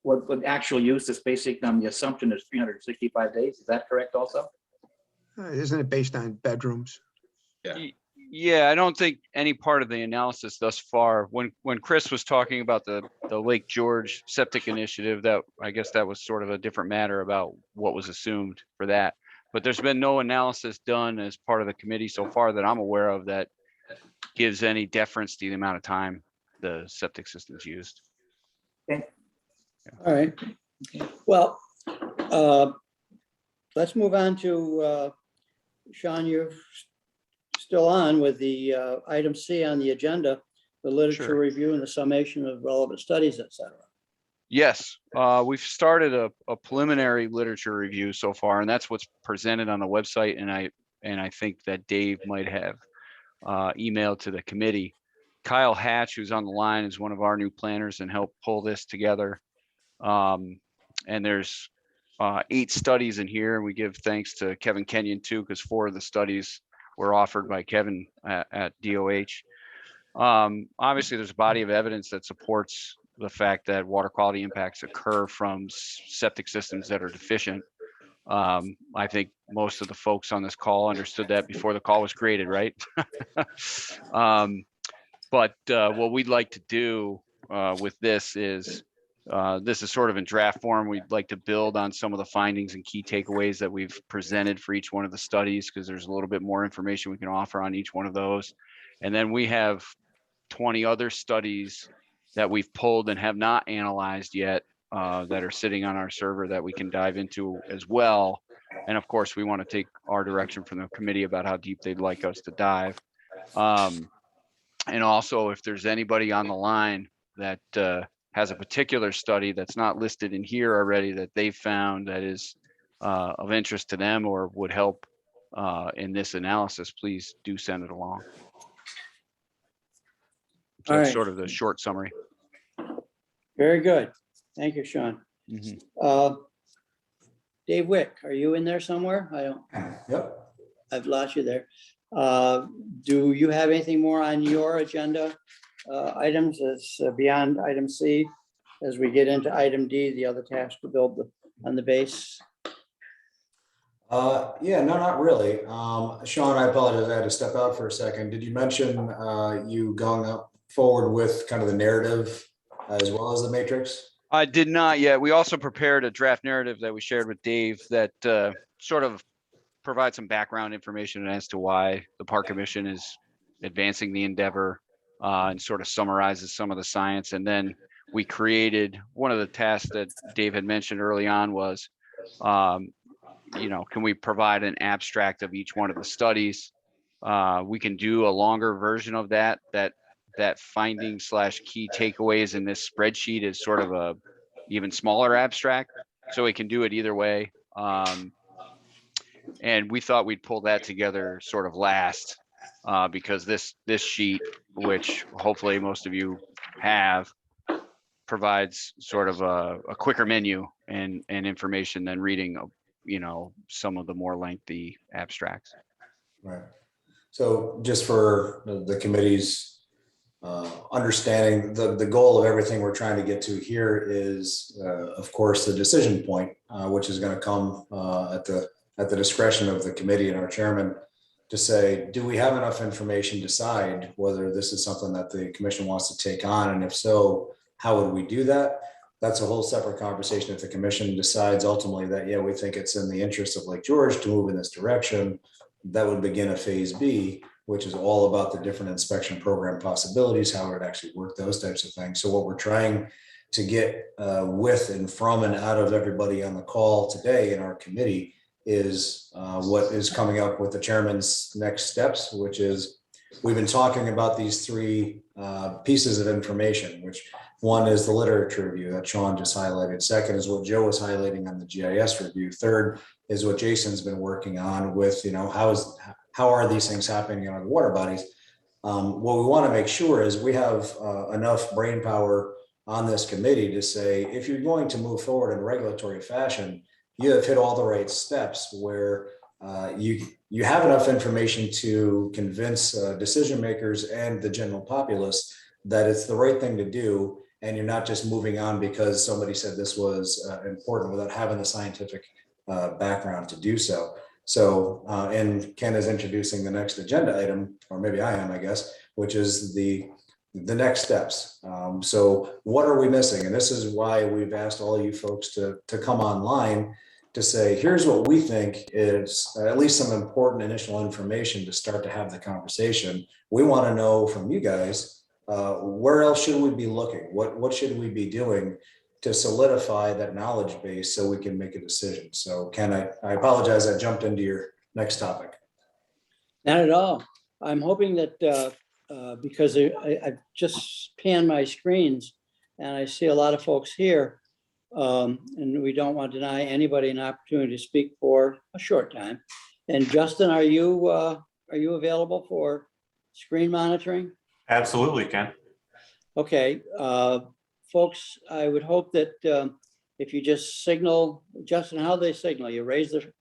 what actual use is based on the assumption is 365 days. Is that correct also? Isn't it based on bedrooms? Yeah, I don't think any part of the analysis thus far, when Chris was talking about the Lake George septic initiative, that I guess that was sort of a different matter about what was assumed for that. But there's been no analysis done as part of the committee so far that I'm aware of that gives any deference to the amount of time the septic system's used. Okay. All right. Well, let's move on to, Sean, you're still on with the item C on the agenda, the literature Sure. review and the summation of relevant studies, et cetera. Yes, we've started a preliminary literature review so far, and that's what's presented on the website. And I think that Dave might have emailed to the committee. Kyle Hatch, who's on the line, is one of our new planners and helped pull this together. And there's 8 studies in here, and we give thanks to Kevin Kenyon too, because 4 of the studies were offered by Kevin at DOH. Obviously, there's a body of evidence that supports the fact that water quality impacts occur from septic systems that are deficient. I think most of the folks on this call understood that before the call was created, right? But what we'd like to do with this is sort of in draft form. We'd like to build on some of the findings and key takeaways that we've presented for each one of the studies, because there's a little bit more information we can offer on each one of those. And then we have 20 other studies that we've pulled and have not analyzed yet that are sitting on our server that we can dive into as well. And of course, we want to take our direction from the committee about how deep they'd like us to dive. And also, if there's anybody on the line that has a particular study that's not listed in here already that they've found that is of interest to them or would help in this analysis, please do send it along. So All that's right. sort of the short summary. Very good. Thank you, Sean. Dave Wick, are you in there somewhere? I don't. Yep. I've lost you there. Do you have anything more on your agenda items as beyond item C? As we get into item D, the other task to build on the base? Yeah, no, not really. Sean, I apologize. I had to step out for a second. Did you mention you going up forward with kind of the narrative as well as the matrix? I did not yet. We also prepared a draft narrative that we shared with Dave that sort of provides some background information as to why the Park Commission is advancing the endeavor and sort of summarizes some of the science. And then we created one of the tasks that Dave had mentioned early on was, can we provide an abstract of each one of the studies? We can do a longer version of that finding / key takeaways in this spreadsheet is sort of a even smaller abstract. So we can do it either way. And we thought we'd pull that together sort of last because this sheet, which hopefully most of you have, provides sort of a quicker menu and information than reading, some of the more lengthy abstracts. Right. So just for the committee's understanding, the goal of everything we're trying to get to here is, of course, the decision point, which is going to come at the discretion of the committee and our chairman to say, do we have enough information to decide whether this is something that the commission wants to take on? And if so, how would we do that? That's a whole separate conversation. If the commission decides ultimately that, yeah, we think it's in the interest of Lake George to move in this direction, that would begin a phase B, which is all about the different inspection program possibilities, how it would actually work, those types of things. So what we're trying to get with and from and out of everybody on the call today in our committee is what is coming up with the chairman's next steps, which is we've been talking about these three pieces of information, which one is the literature review that Sean just highlighted. Second is what Joe was highlighting on the GIS review. Third is what Jason's been working on with, how are these things happening in our water bodies? What we want to make sure is we have enough brain power on this committee to say, if you're going to move forward in a regulatory fashion, you have hit all the right steps where you have enough information to convince decision makers and the general populace that it's the right thing to do, and you're not just moving on because somebody said this was important without having the scientific background to do so. So, and Ken is introducing the next agenda item, or maybe I am, I guess, which is the next steps. So what are we missing? And this is why we've asked all you folks to come online to say, here's what we think is at least some important initial information to start to have the conversation. We want to know from you guys, where else should we be looking? What should we be doing to solidify that knowledge base so we can make a decision? So Ken, I apologize, I jumped into your next topic. Not at all. I'm hoping that because I've just panned my screens and I see a lot of folks here, and we don't want to deny anybody an opportunity to speak for a short time. And Justin, are you available for screen monitoring? Absolutely, Ken. Okay, folks, I would hope that if you just signal, Justin, how they signal? You raise their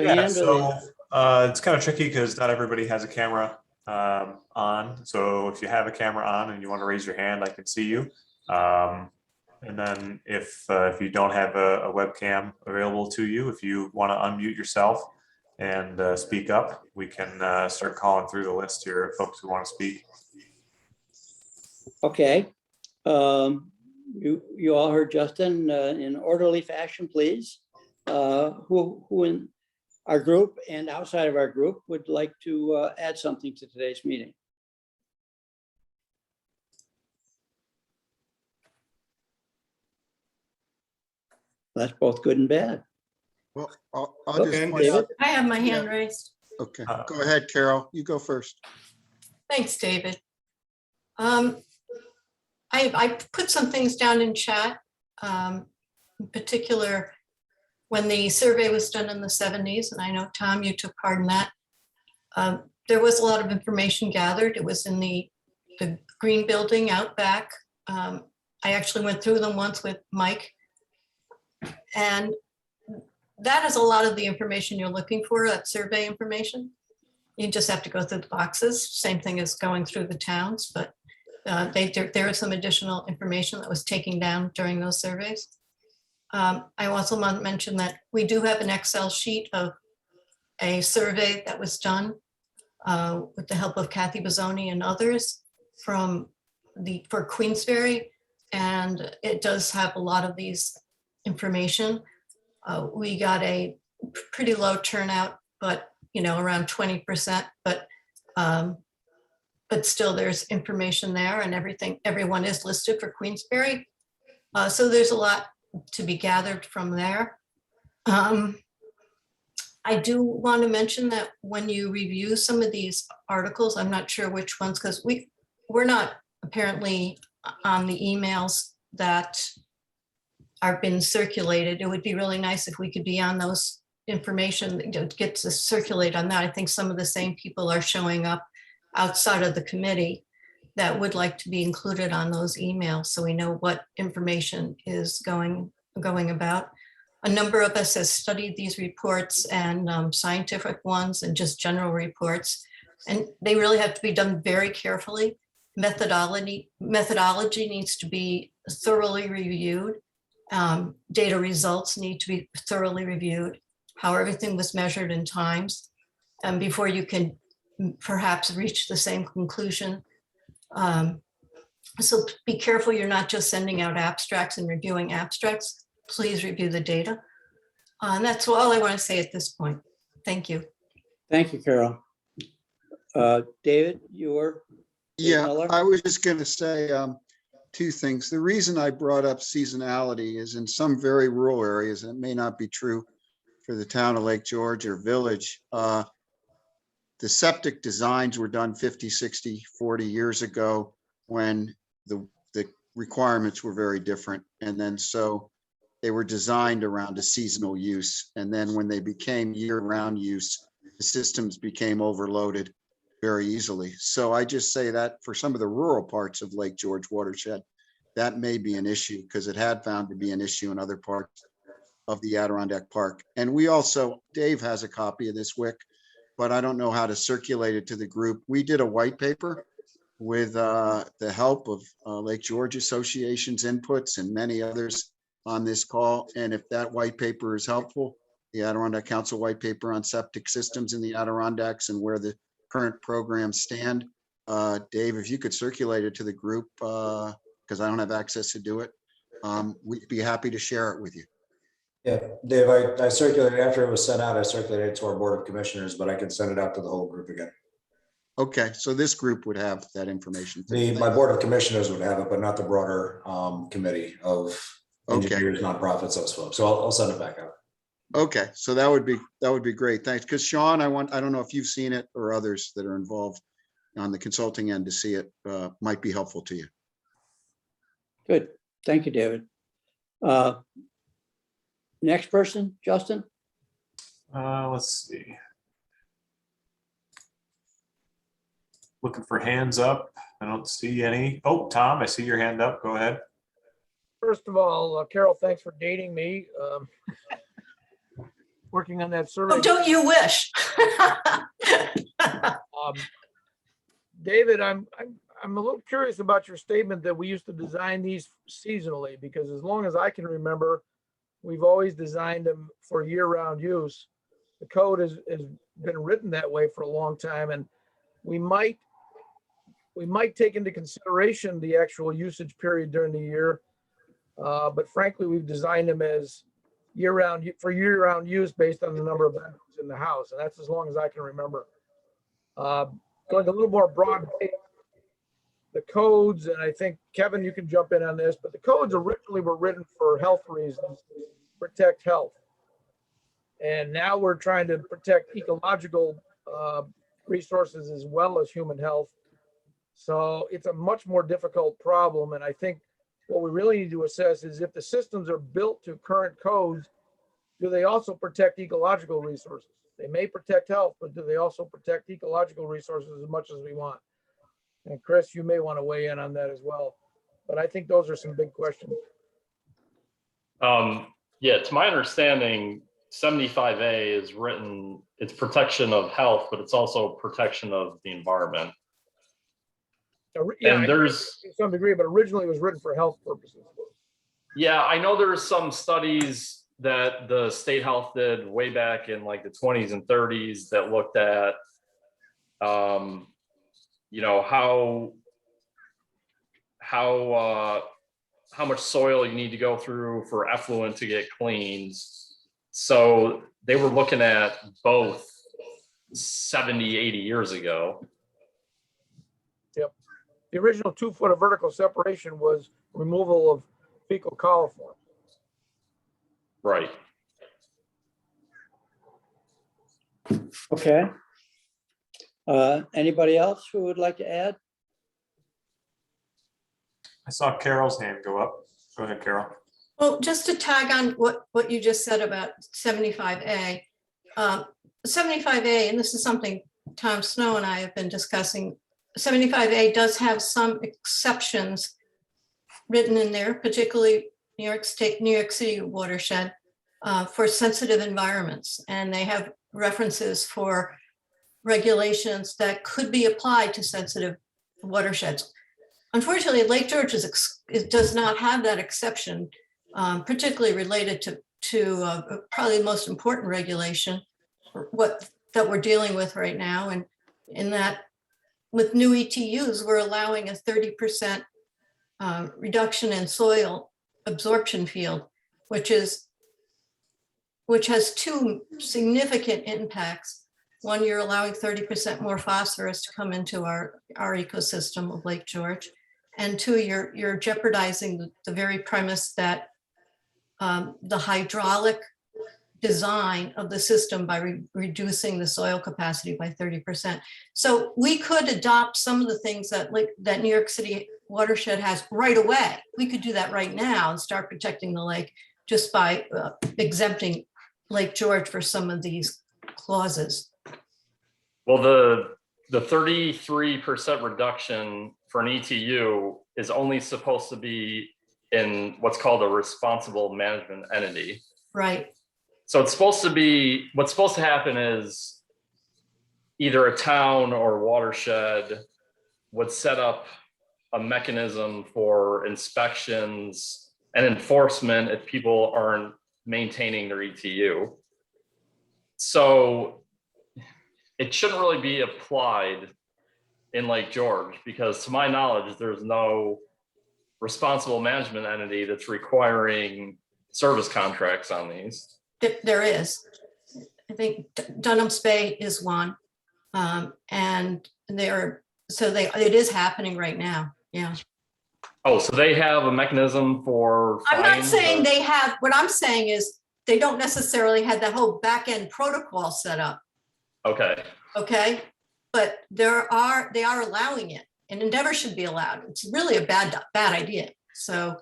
hand? So it's kind of tricky because not everybody has a camera on. So if you have a camera on and you want to raise your hand, I can see you. And then if you don't have a webcam available to you, if you want to unmute yourself and speak up, we can start calling through the list here of folks who want to speak. Okay. You all heard Justin in orderly fashion, please. Who in our group and outside of our group would like to add something to today's meeting? That's both good and bad. Well, I'll just point David? out. I have my hand raised. Okay, go ahead, Carol. You go first. Thanks, David. I put some things down in chat. In particular, when the survey was done in the 70s, and I know, Tom, you took part in that, there was a lot of information gathered. It was in the green building out back. I actually went through them once with Mike. And that is a lot of the information you're looking for, that survey information. You just have to go through the boxes. Same thing as going through the towns, but there was some additional information that was taken down during those surveys. I also want to mention that we do have an Excel sheet of a survey that was done with the help of Kathy Bozzoni and others for Queensberry, and it does have a lot of these information. We got a pretty low turnout, but around 20%, but still there's information there, and everyone is listed for Queensberry. So there's a lot to be gathered from there. I do want to mention that when you review some of these articles, I'm not sure which ones, because we're not apparently on the emails that are being circulated. It would be really nice if we could be on those information that gets to circulate on that. I think some of the same people are showing up outside of the committee that would like to be included on those emails, so we know what information is going about. A number of us has studied these reports, and scientific ones and just general reports, and they really have to be done very carefully. Methodology needs to be thoroughly reviewed. Data results need to be thoroughly reviewed, how everything was measured in times, and before you can perhaps reach the same conclusion. So be careful you're not just sending out abstracts and reviewing abstracts. Please review the data. And that's all I want to say at this point. Thank you. Thank you, Carol. David, you were? Yeah, I was just going to say two things. The reason I brought up seasonality is in some very rural areas, and it may not be true for the town of Lake George or Village, the septic designs were done 50, 60, 40 years ago when the requirements were very different. And then so they were designed around a seasonal use. And then when they became year-round use, the systems became overloaded very easily. So I just say that for some of the rural parts of Lake George watershed, that may be an issue, because it had found to be an issue in other parts of the Adirondack Park. And we also, Dave has a copy of this WIC, but I don't know how to circulate it to the group. We did a white paper with the help of Lake George Association's inputs and many others on this call. And if that white paper is helpful, the Adirondack Council white paper on septic systems in the Adirondacks and where the current programs stand, Dave, if you could circulate it to the group, because I don't have access to do it, we'd be happy to share it with you. Yeah, Dave, I circulated after it was sent out. I circulated it to our Board of Commissioners, but I can send it out to the whole group again. Okay, so this group would have that information. My Board of Commissioners would have it, but not the broader committee of engineers, nonprofits, those folks. So I'll send it back out. Okay, so that would be great. Thanks. Because Sean, I don't know if you've seen it or others that are involved on the consulting end to see it, might be helpful to you. Good. Thank you, David. Next person, Justin. Let's see. Looking for hands up. I don't see any. Oh, Tom, I see your hand up. Go ahead. First of all, Carol, thanks for dating me. Working on that survey. Oh, don't you wish? David, I'm a little curious about your statement that we used to design these seasonally, because as long as I can remember, we've always designed them for year-round use. The code has been written that way for a long time, and we might take into consideration the actual usage period during the year. But frankly, we've designed them as year-round use based on the number of bedrooms in the house, and that's as long as I can remember. Going a little more broad, the codes, and I think Kevin, you can jump in on this, but the codes originally were written for health reasons, protect health, and now we're trying to protect ecological resources as well as human health. So it's a much more difficult problem, and I think what we really need to assess is if the systems are built to current codes, do they also protect ecological resources? They may protect health, but do they also protect ecological resources as much as we want? And Chris, you may want to weigh in on that as well. But I think those are some big questions. Yeah, to my understanding, 75A is written, it's protection of health, but it's also protection of the environment. Yeah, And there's to some degree, but originally it was written for health purposes. Yeah, I know there's some studies that the state health did way back in like the 20s and 30s that looked at, you know, how much soil you need to go through for effluent to get cleaned. So they were looking at both 70, 80 years ago. Yep. The original 2 foot of vertical separation was removal of fecal coliform. Right. Okay. Anybody else who would like to add? I saw Carol's hand go up. Go ahead, Carol. Well, just to tag on what you just said about 75A. 75A, and this is something Tom Snow and I have been discussing, 75A does have some exceptions written in there, particularly New York City watershed for sensitive environments. And they have references for regulations that could be applied to sensitive watersheds. Unfortunately, Lake George it does not have that exception, particularly related to probably the most important regulation that we're dealing with right now. And in that, with new ETUs, we're allowing a 30% reduction in soil absorption field, which has 2 significant impacts. One, you're allowing 30% more phosphorus to come into our ecosystem of Lake George. And 2, you're jeopardizing the very premise that the hydraulic design of the system by reducing the soil capacity by 30%. So we could adopt some of the things that New York City watershed has right away. We could do that right now and start protecting the lake just by exempting Lake George for some of these clauses. Well, the 33% reduction for an ETU is only supposed to be in what's called a responsible management entity. Right. So it's supposed to be, what's supposed to happen is either a town or watershed would set up a mechanism for inspections and enforcement if people aren't maintaining their ETU. So it shouldn't really be applied in Lake George because to my knowledge, there's no responsible management entity that's requiring service contracts on these. There is. I think Dunham's Bay is one. And it is happening right now. Yeah. Oh, so they have a mechanism for I'm not fines, saying or- they have, what I'm saying is they don't necessarily have that whole back end protocol set up. Okay. Okay. But they are allowing it, and Endeavor should be allowed. It's really a bad idea. So,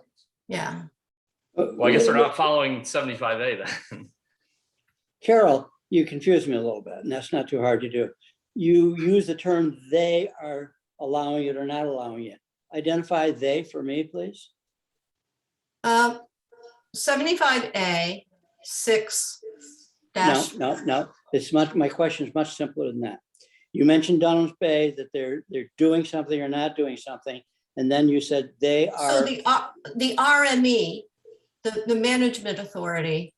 yeah. Well, I guess they're not following 75A then. Carol, you confused me a little bit, and that's not too hard to do. You use the term they are allowing it or not allowing it. Identify they for me, please. 75A 6 dash. No. It's my question is much simpler than that. You mentioned Dunham's Bay, that they're doing something or not doing something, and then you said they are. So the RME, the management authority.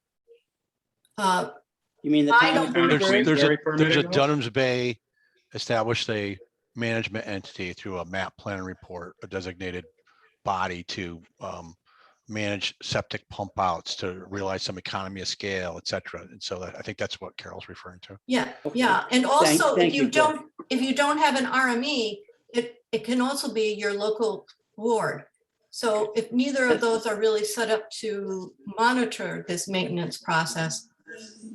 You mean the I town of don't- There's a Dunham's Bay established a management entity through a map plan report, a designated body to manage septic pump outs to realize some economy of scale, et cetera. And so I think that's what Carol's referring to. Yeah, yeah. And also, Thank if you Carol. don't have an RME, it can also be your local ward. So if neither of those are really set up to monitor this maintenance process.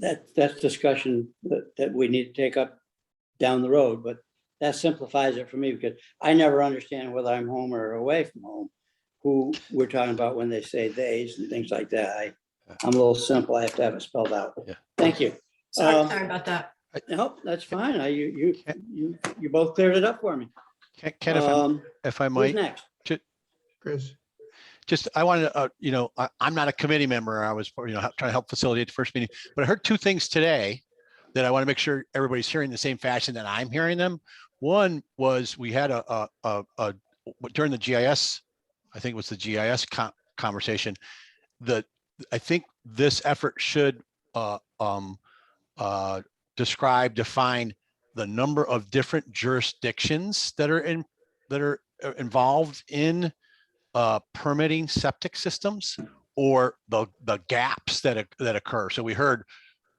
That's discussion that we need to take up down the road, but that simplifies it for me because I never understand whether I'm home or away from home, who we're talking about when they say theys and things like that. I'm a little simple. I have to have it spelled out. Yeah. Thank you. Sorry about that. No, that's fine. You both cleared it up for me. Ken, if I Who's might, next? Chris. just, I wanted to, I'm not a committee member. I was, trying to help facilitate the first meeting, but I heard two things today that I want to make sure everybody's hearing the same fashion that I'm hearing them. One was we had during the GIS, I think it was the GIS conversation, I think this effort should define the number of different jurisdictions that are involved in permitting septic systems, or the gaps that occur. So we heard,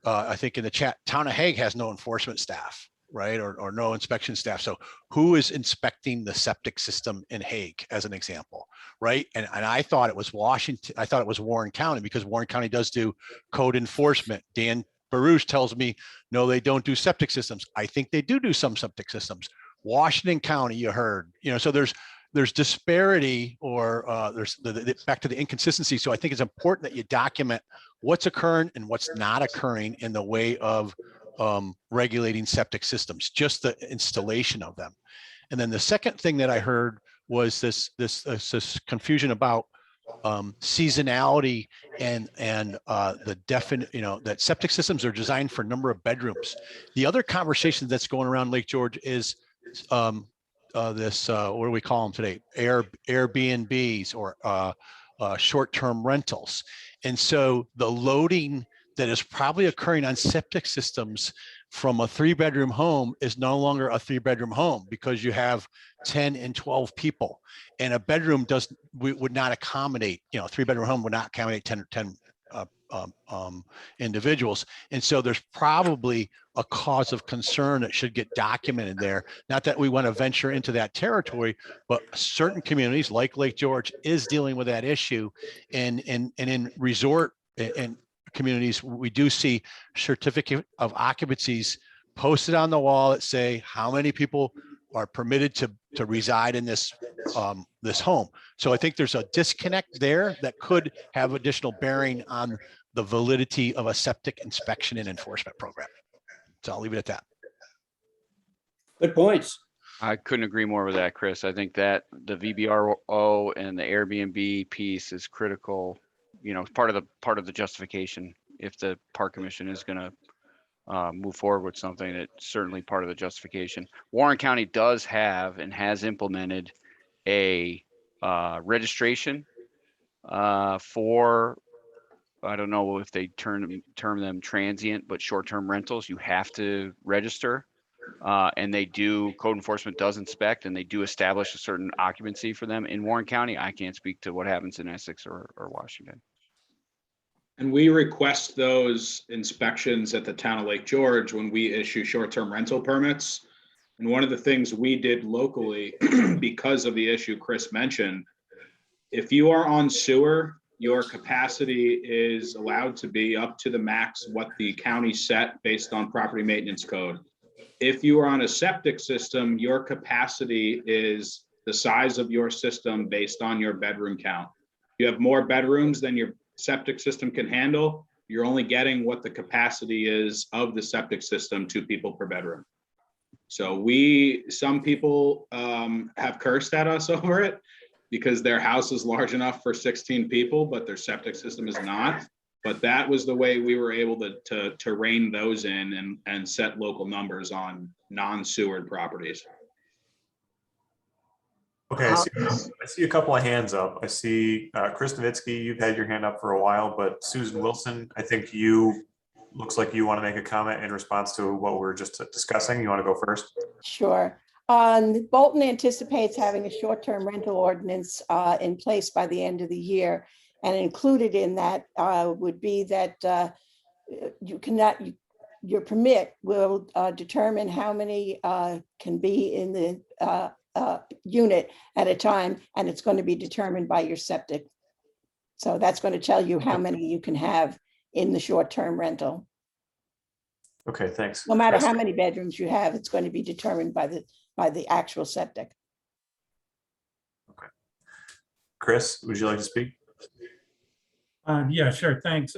I think in the chat, Town of Hague has no enforcement staff, right? Or no inspection staff. So who is inspecting the septic system in Hague, as an example, right? And I thought it was Washington. I thought it was Warren County, because Warren County does do code enforcement. Dan Baruch tells me, no, they don't do septic systems. I think they do some septic systems. Washington County, you heard, so there's disparity, or there's back to the inconsistency. So I think it's important that you document what's occurring and what's not occurring in the way of regulating septic systems, just the installation of them. And then the second thing that I heard was this confusion about seasonality and the definite, that septic systems are designed for a number of bedrooms. The other conversation that's going around Lake George is this, what do we call them today? Airbnbs, or short-term rentals. And so the loading that is probably occurring on septic systems from a 3-bedroom home is no longer a 3-bedroom home, because you have 10 and 12 people, and a bedroom would not accommodate, 3-bedroom home would not accommodate 10 individuals. And so there's probably a cause of concern that should get documented there. Not that we want to venture into that territory, but certain communities like Lake George is dealing with that issue. And in resort and communities, we do see certificate of occupancies posted on the wall that say how many people are permitted to reside in this home. So I think there's a disconnect there that could have additional bearing on the validity of a septic inspection and enforcement program. So I'll leave it at that. Good points. I couldn't agree more with that, Chris. I think that the VBRO and the Airbnb piece is critical. Part of the justification. If the park commission is going to move forward with something, it's certainly part of the justification. Warren County does have and has implemented a registration for, I don't know if they term them transient, but short-term rentals. You have to register, and they do, code enforcement does inspect, and they do establish a certain occupancy for them in Warren County. I can't speak to what happens in Essex or Washington. And we request those inspections at the town of Lake George when we issue short-term rental permits. And one of the things we did locally, because of the issue Chris mentioned, if you are on sewer, your capacity is allowed to be up to the max what the county set based on property maintenance code. If you are on a septic system, your capacity is the size of your system based on your bedroom count. You have more bedrooms than your septic system can handle, you're only getting what the capacity is of the septic system, 2 people per bedroom. So some people have cursed at us over it because their house is large enough for 16 people, but their septic system is not. But that was the way we were able to rein those in and set local numbers on non-sewered properties. Okay, I see a couple of hands up. I see Chris Nowitzki, you've had your hand up for a while, but Susan Wilson, I think looks like you want to make a comment in response to what we were just discussing. You want to go first? Sure. Bolton anticipates having a short-term rental ordinance in place by the end of the year. And included in that would be that your permit will determine how many can be in the unit at a time, and it's going to be determined by your septic. So that's going to tell you how many you can have in the short-term rental. Okay, thanks. No matter how many bedrooms you have, it's going to be determined by the actual septic. Okay. Chris, would you like to speak? Yeah, sure, thanks.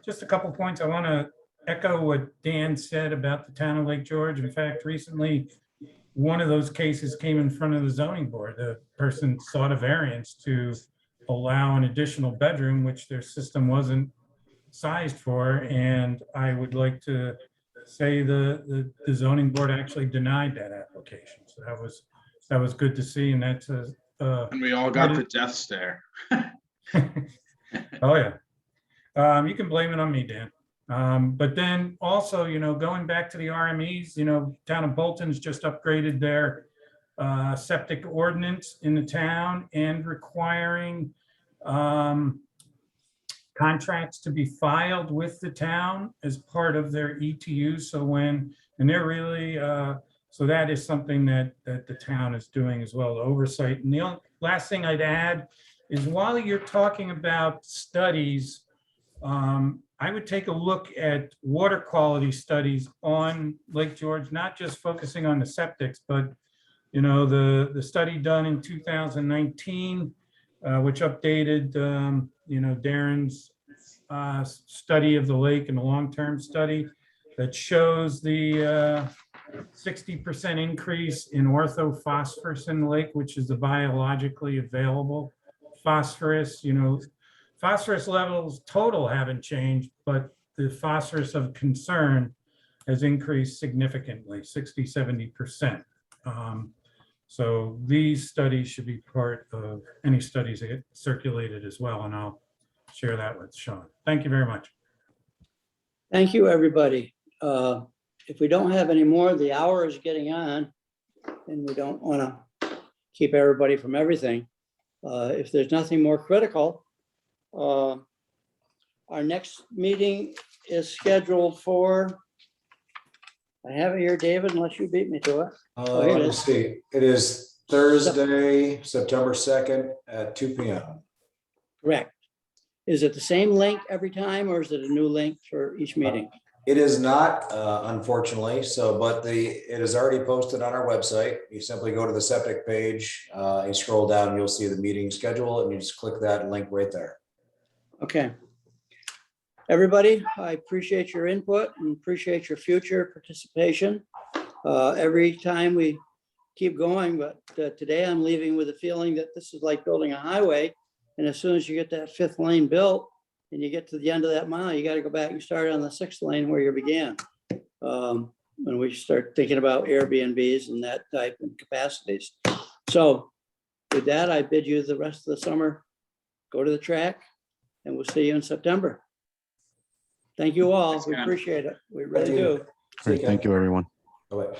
Just a couple points. I want to echo what Dan said about the town of Lake George. In fact, recently, one of those cases came in front of the zoning board. The person sought a variance to allow an additional bedroom, which their system wasn't sized for. And I would like to say the zoning board actually denied that application. So that was good to see. And that's And we all got the death stare. oh yeah. You can blame it on me, Dan. But then also, going back to the RMEs, town of Bolton's just upgraded their septic ordinance in the town and requiring contracts to be filed with the town as part of their ETU. So that is something that the town is doing as well, oversight. And the only last thing I'd add is while you're talking about studies, I would take a look at water quality studies on Lake George, not just focusing on the septics, but the study done in 2019, which updated Darren's study of the lake and the long-term study that shows the 60% increase in orthophosphorus in the lake, which is the biologically available phosphorus. Phosphorus levels total haven't changed, but the phosphorus of concern has increased significantly, 60–70%. So these studies should be part of any studies that get circulated as well, and I'll share that with Sean. Thank you very much. Thank you, everybody. If we don't have any more, the hour is getting on, and we don't want to keep everybody from everything. If there's nothing more critical, our next meeting is scheduled for, I have it here, David, unless you beat me to it. Oh, here it Let me is. see. It is Thursday, September 2nd at 2 p.m. Correct. Is it the same link every time, or is it a new link for each meeting? It is not, unfortunately. But it is already posted on our website. You simply go to the Septic page, you scroll down, and you'll see the meeting schedule, and you just click that link right there. Okay. Everybody, I appreciate your input and appreciate your future participation. Every time we keep going, but today I'm leaving with a feeling that this is like building a highway. And as soon as you get that 5th lane built and you get to the end of that mile, you got to go back and start on the 6th lane where you began. When we start thinking about Airbnbs and that type of capacities. So with that, I bid you the rest of the summer, go to the track, and we'll see you in September. Thank you all. We appreciate it. We really do. Great. Thank you, everyone. Bye-bye.